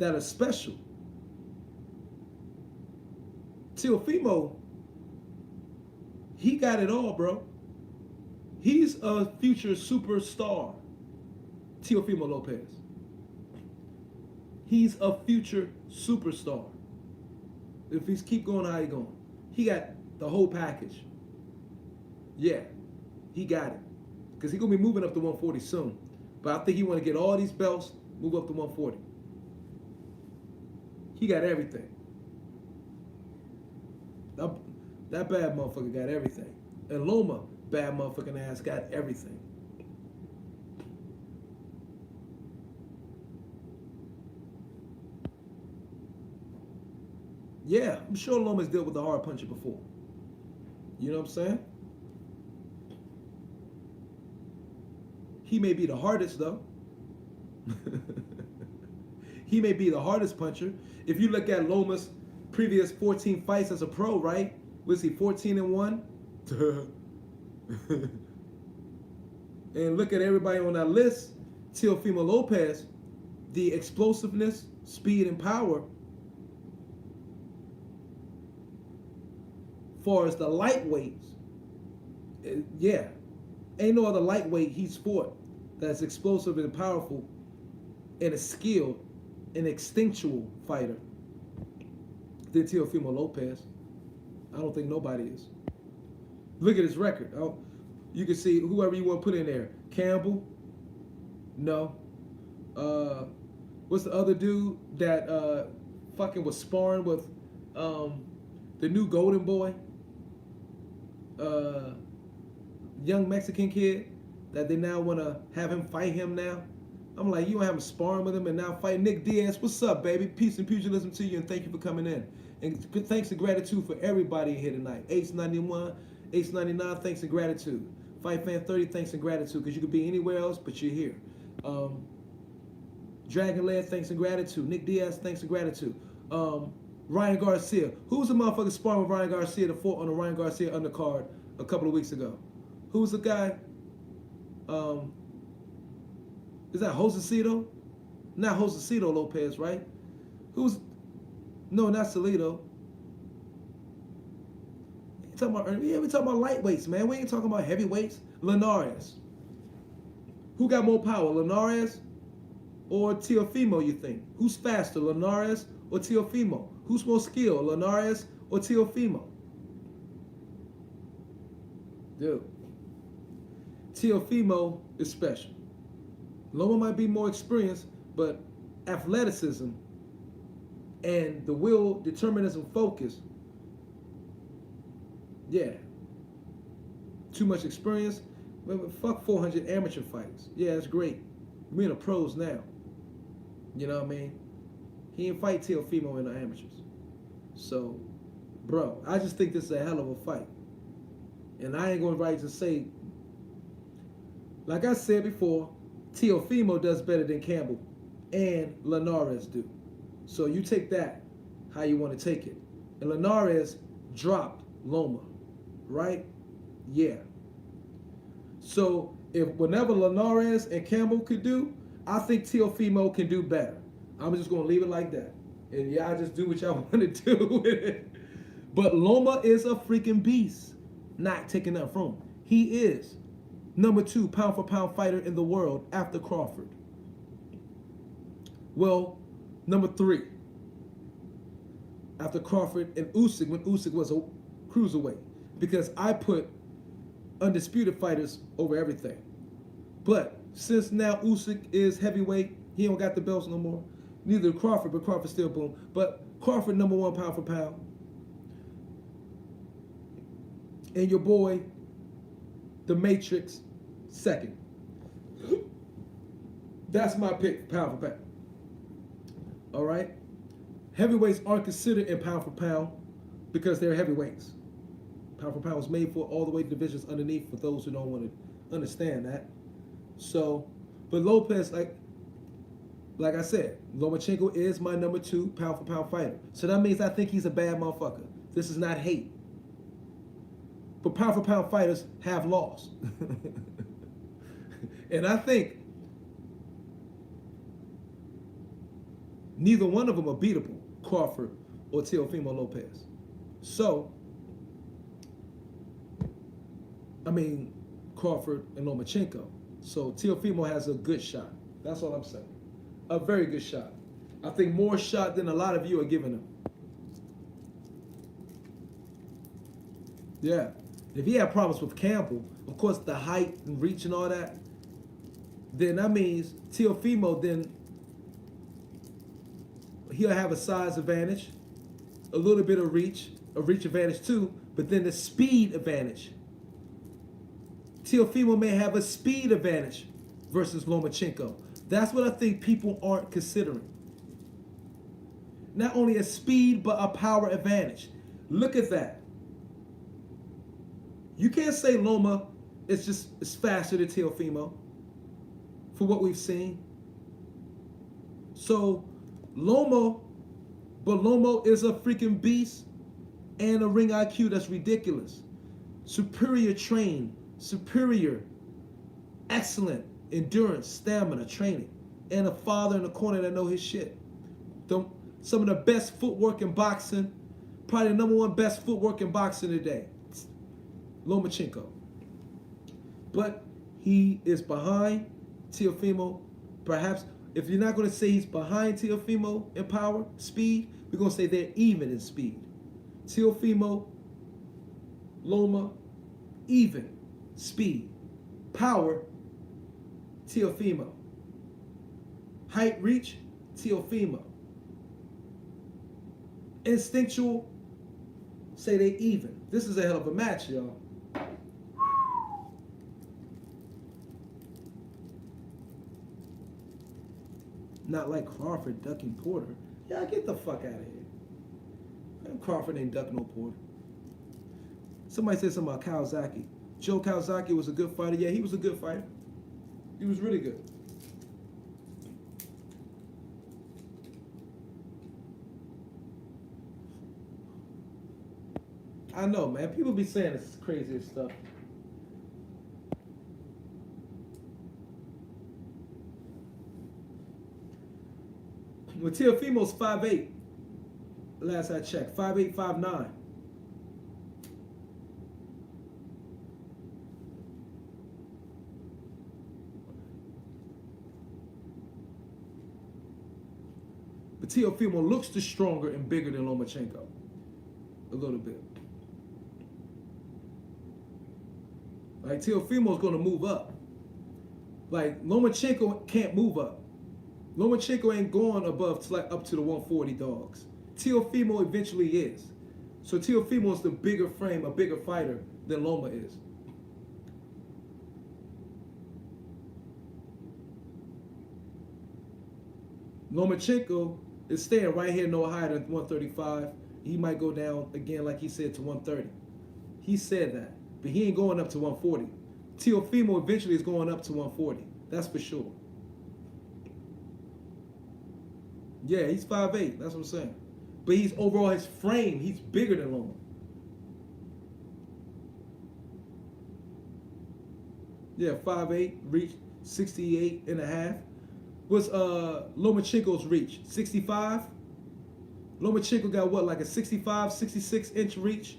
are special. Teofimo, he got it all, bro. He's a future superstar. Teofimo Lopez. He's a future superstar. If he's keep going how he going. He got the whole package. Yeah, he got it. Because he's going to be moving up to 140 soon. But I think he want to get all these belts, move up to 140. He got everything. That bad motherfucker got everything. And Loma, bad motherfucking ass, got everything. Yeah, I'm sure Loma's dealt with the hard puncher before. You know what I'm saying? He may be the hardest, though. He may be the hardest puncher. If you look at Loma's previous 14 fights as a pro, right? Was he 14-1? And look at everybody on that list. Teofimo Lopez, the explosiveness, speed, and power. Far as the lightweights, yeah. Ain't no other lightweight he's fought that's explosive and powerful and a skilled and instinctual fighter than Teofimo Lopez. I don't think nobody is. Look at his record. You can see whoever you want to put in there. Campbell? No. What's the other dude that fucking was sparring with the new Golden Boy? Young Mexican kid that they now want to have him fight him now. I'm like, you don't have him sparring with him and now fight Nick Diaz. What's up, baby? Peace and pugilism to you, and thank you for coming in. And thanks and gratitude for everybody here tonight. Ace 91, Ace 99, thanks and gratitude. Fight Fan 30, thanks and gratitude, because you could be anywhere else, but you're here. Dragon Lair, thanks and gratitude. Nick Diaz, thanks and gratitude. Ryan Garcia. Who's the motherfucker sparring with Ryan Garcia that fought on the Ryan Garcia undercard a couple of weeks ago? Who's the guy? Is that Josecito? Not Josecito Lopez, right? Who's... No, not Salido. We're talking about lightweights, man. We ain't talking about heavyweights. Linares. Who got more power, Linares or Teofimo, you think? Who's faster, Linares or Teofimo? Who's more skilled, Linares or Teofimo? Dude. Teofimo is special. Loma might be more experienced, but athleticism and the will, determinism, focus, yeah. Too much experience. Well, fuck 400 amateur fighters. Yeah, that's great. We're in the pros now. You know what I mean? He ain't fight Teofimo in the amateurs. So, bro, I just think this is a hell of a fight. And I ain't going right to say, like I said before, Teofimo does better than Campbell and Linares do. So you take that how you want to take it. And Linares dropped Loma, right? Yeah. So if whenever Linares and Campbell could do, I think Teofimo can do better. I'm just going to leave it like that. And y'all just do what y'all want to do with it. But Loma is a freaking beast. Not taking that from him. He is number 2 pound for pound fighter in the world after Crawford. Well, number 3 after Crawford and Usyk when Usyk was a cruiserweight, because I put undisputed fighters over everything. But since now Usyk is heavyweight, he don't got the belts no more. Neither Crawford, but Crawford still boom. But Crawford number 1 pound for pound. And your boy, the Matrix, second. That's my pick, pound for pound. All right? Heavyweights aren't considered in pound for pound because they're heavyweights. Pound for pound was made for all the weight divisions underneath, for those who don't want to understand that. So, but Lopez, like I said, Lomachenko is my number 2 pound for pound fighter. So that means I think he's a bad motherfucker. This is not hate. But pound for pound fighters have lost. And I think neither one of them are beatable, Crawford or Teofimo Lopez. So, I mean, Crawford and Lomachenko. So Teofimo has a good shot. That's all I'm saying. A very good shot. I think more shot than a lot of you are giving him. Yeah. If he had problems with Campbell, of course, the height and reach and all that, then that means Teofimo, then he'll have a size advantage, a little bit of reach, a reach advantage too, but then the speed advantage. Teofimo may have a speed advantage versus Lomachenko. That's what I think people aren't considering. Not only a speed, but a power advantage. Look at that. You can't say Loma is faster than Teofimo for what we've seen. So Loma is a freaking beast and a ring IQ that's ridiculous. Superior trained, superior, excellent endurance, stamina, training, and a father in the corner that know his shit. Some of the best footwork in boxing, probably the number 1 best footwork in boxing today, Lomachenko. But he is behind Teofimo. Perhaps, if you're not going to say he's behind Teofimo in power, speed, we're going to say they're even in speed. Teofimo, Loma, even speed. Power, Teofimo. Height, reach, Teofimo. Instinctual, say they even. This is a hell of a match, y'all. Not like Crawford ducking Porter. Yeah, get the fuck out of here. Man, Crawford ain't ducking no Porter. Somebody said something about Kawasaki. Joe Kawasaki was a good fighter. Yeah, he was a good fighter. He was really good. I know, man. People be saying this crazy stuff. Well, Teofimo's 5'8". Last I checked. 5'8", 5'9". But Teofimo looks the stronger and bigger than Lomachenko. A little bit. Like, Teofimo's going to move up. Like, Lomachenko can't move up. Lomachenko ain't going above to like up to the 140 dogs. Teofimo eventually is. So Teofimo is the bigger frame, a bigger fighter than Loma is. Lomachenko is staying right here, no higher than 135. He might go down again, like he said, to 130. He said that, but he ain't going up to 140. Teofimo eventually is going up to 140. That's for sure. Yeah, he's 5'8". That's what I'm saying. But he's overall, his frame, he's bigger than Loma. Yeah, 5'8", reach 68 and a half. What's Lomachenko's reach? 65? Lomachenko got what, like a 65, 66 inch reach?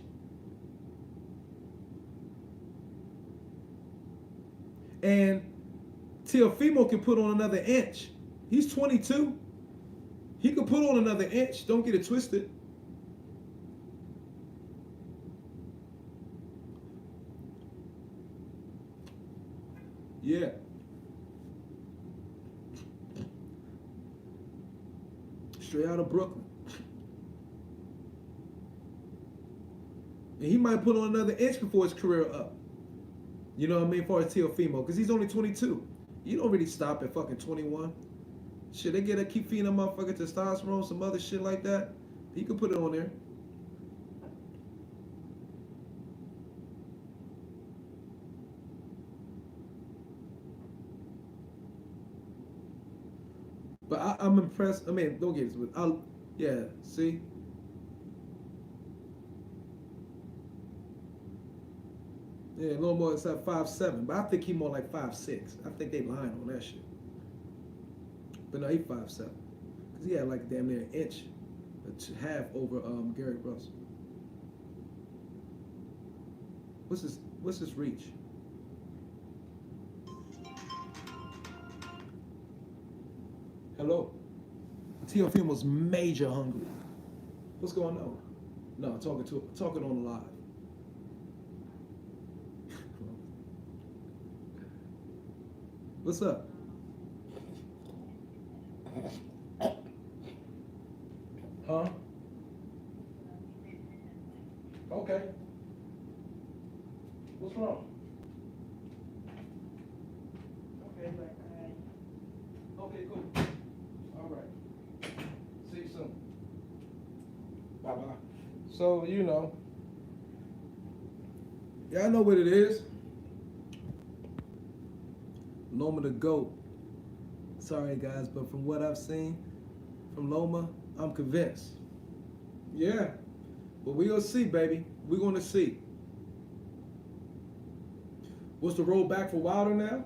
And Teofimo can put on another inch. He's 22. He could put on another inch. Don't get it twisted. Yeah. Straight out of Brooklyn. And he might put on another inch before his career up. You know what I mean? As far as Teofimo, because he's only 22. You don't really stop at fucking 21. Shit, they keep feeding him motherfucking testosterone, some other shit like that. He could put it on there. But I'm impressed. I mean, don't get it with. Yeah, see. Yeah, a little more. It's like 5'7", but I think he more like 5'6". I think they lying on that shit. But no, he 5'7", because he had like damn near an inch, half over Gary Russell. What's his reach? Hello. Teofimo's major hungry. What's going on? No, talking on the live. What's up? Huh? Okay. What's wrong? Okay. Okay, cool. All right. See you soon. Bye-bye. So, you know. Yeah, I know what it is. Loma the GOAT. Sorry, guys, but from what I've seen from Loma, I'm convinced. Yeah. But we're going to see, baby. We're going to see. What's the road back for Wilder now?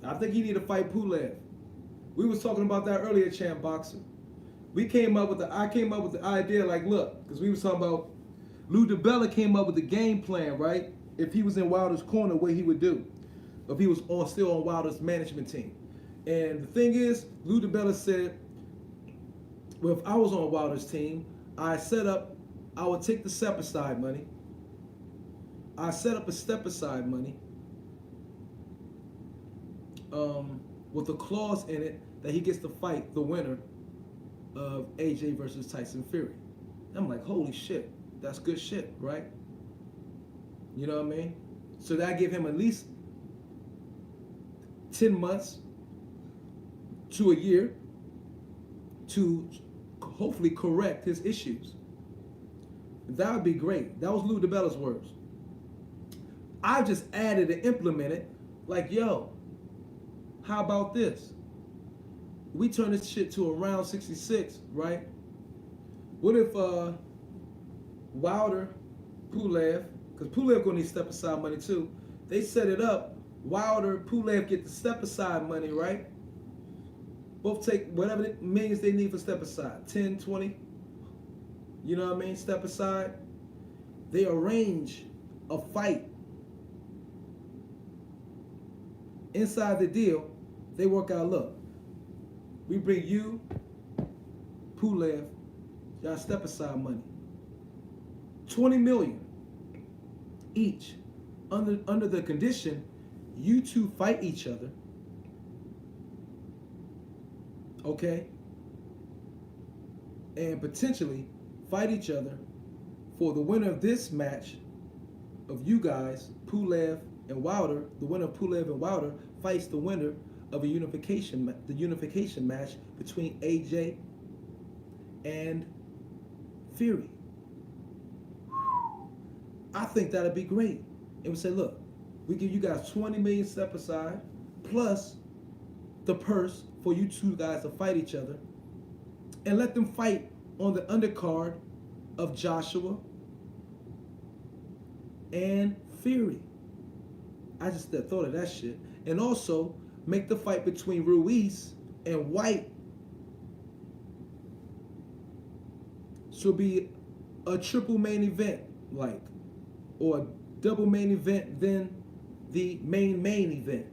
I think he need to fight Pulev. We was talking about that earlier, Champ Boxer. I came up with the idea, like, look, because we was talking about, Lou DiBella came up with the game plan, right? If he was in Wilder's corner, what he would do. If he was still on Wilder's management team. And the thing is, Lou DiBella said, well, if I was on Wilder's team, I would take the step aside money. I set up a step aside money with a clause in it that he gets to fight the winner of AJ versus Tyson Fury. I'm like, holy shit, that's good shit, right? You know what I mean? So that give him at least 10 months to a year to hopefully correct his issues. That would be great. That was Lou DiBella's words. I just added and implemented, like, yo, how about this? We turn this shit to a round 66, right? What if Wilder, Pulev, because Pulev gonna need step aside money too. They set it up. Wilder, Pulev get the step aside money, right? Both take whatever millions they need for step aside, 10, 20. You know what I mean? Step aside. They arrange a fight. Inside the deal, they work out, look, we bring you, Pulev, y'all step aside money. 20 million each. Under the condition, you two fight each other. Okay? And potentially fight each other for the winner of this match of you guys, Pulev and Wilder. The winner of Pulev and Wilder fights the winner of the unification match between AJ and Fury. I think that'd be great. And we say, look, we give you guys 20 million step aside plus the purse for you two guys to fight each other, and let them fight on the undercard of Joshua and Fury. I just thought of that shit. And also make the fight between Ruiz and White so be a triple main event, like, or a double main event, then the main event.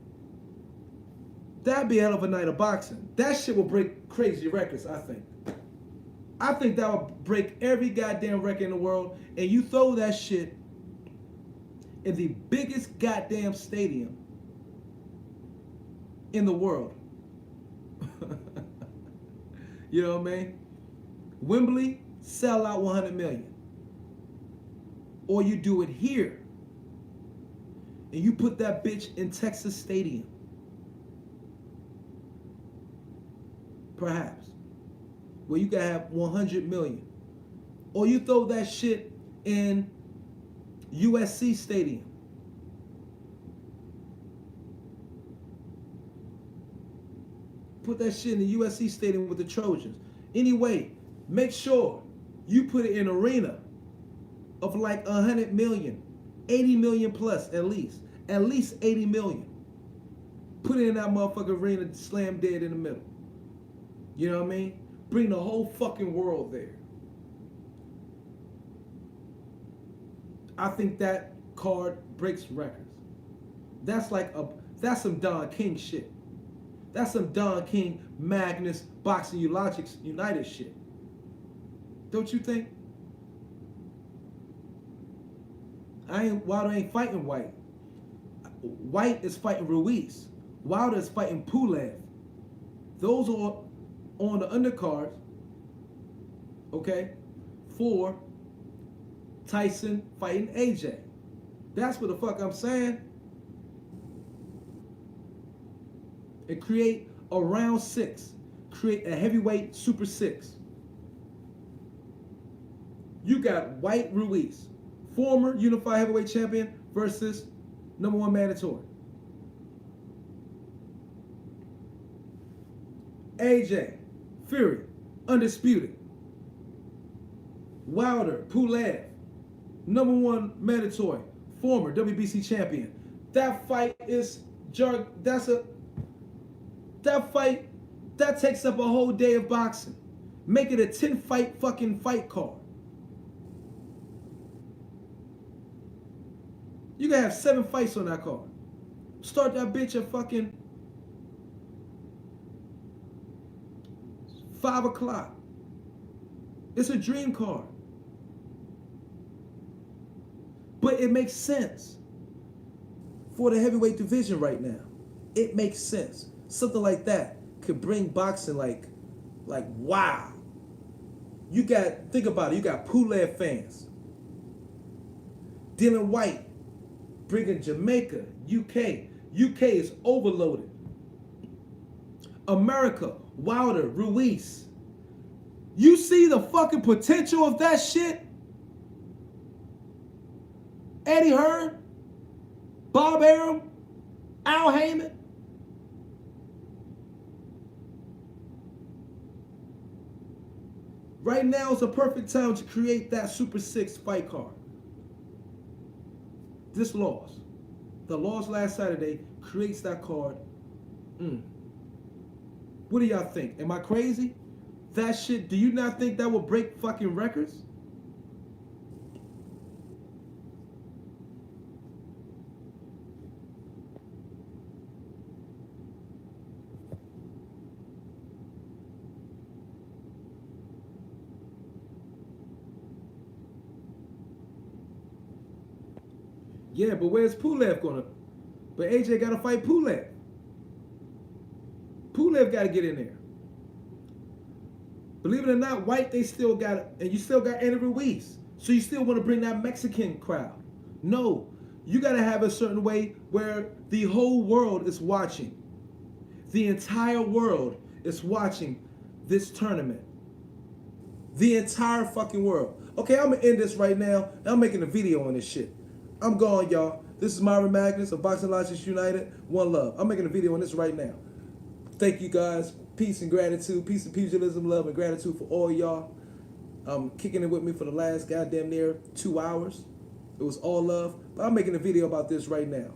That'd be a hell of a night of boxing. That shit will break crazy records, I think. I think that would break every goddamn record in the world, and you throw that shit in the biggest goddamn stadium in the world. You know what I mean? Wembley, sell out 100 million. Or you do it here, and you put that bitch in Texas Stadium. Perhaps. Where you can have 100 million. Or you throw that shit in USC Stadium. Put that shit in the USC Stadium with the Trojans. Anyway, make sure you put it in an arena of like 100 million, 80 million plus at least 80 million. Put it in that motherfucking arena, slam dead in the middle. You know what I mean? Bring the whole fucking world there. I think that card breaks records. That's some Don King shit. That's some Don King, Magnus, Boxing Logics United shit. Don't you think? Wilder ain't fighting White. White is fighting Ruiz. Wilder is fighting Pulev. Those are on the undercard, okay, for Tyson fighting AJ. That's what the fuck I'm saying. And create a round 6. Create a heavyweight super 6. You got White Ruiz, former unified heavyweight champion versus #1 mandatory. AJ, Fury, undisputed. Wilder, Pulev, #1 mandatory, former WBC champion. That fight that takes up a whole day of boxing. Make it a 10-fight fucking fight card. You gotta have 7 fights on that card. Start that bitch at fucking 5 o'clock. It's a dream card. But it makes sense for the heavyweight division right now. It makes sense. Something like that could bring boxing like wow. You got, think about it, you got Pulev fans. Dylan White bringing Jamaica, UK. UK is overloaded. America, Wilder, Ruiz. You see the fucking potential of that shit? Eddie Hearn, Bob Arum, Al Heyman. Right now is a perfect time to create that Super 6 fight card. This loss, the loss last Saturday, creates that card. What do y'all think? Am I crazy? That shit, do you not think that will break fucking records? Yeah, but where's Pulev gonna? But AJ gotta fight Pulev. Pulev gotta get in there. Believe it or not, White, they still got it, and you still got Andy Ruiz. So you still want to bring that Mexican crowd. No, you gotta have a certain way where the whole world is watching. The entire world is watching this tournament. The entire fucking world. Okay, I'm gonna end this right now. I'm making a video on this shit. I'm gone, y'all. This is Myron Magnus of Boxing Logics United. One love. I'm making a video on this right now. Thank you guys. Peace and gratitude. Peace and pugilism, love and gratitude for all y'all. Kicking it with me for the last goddamn near 2 hours. It was all love. But I'm making a video about this right now.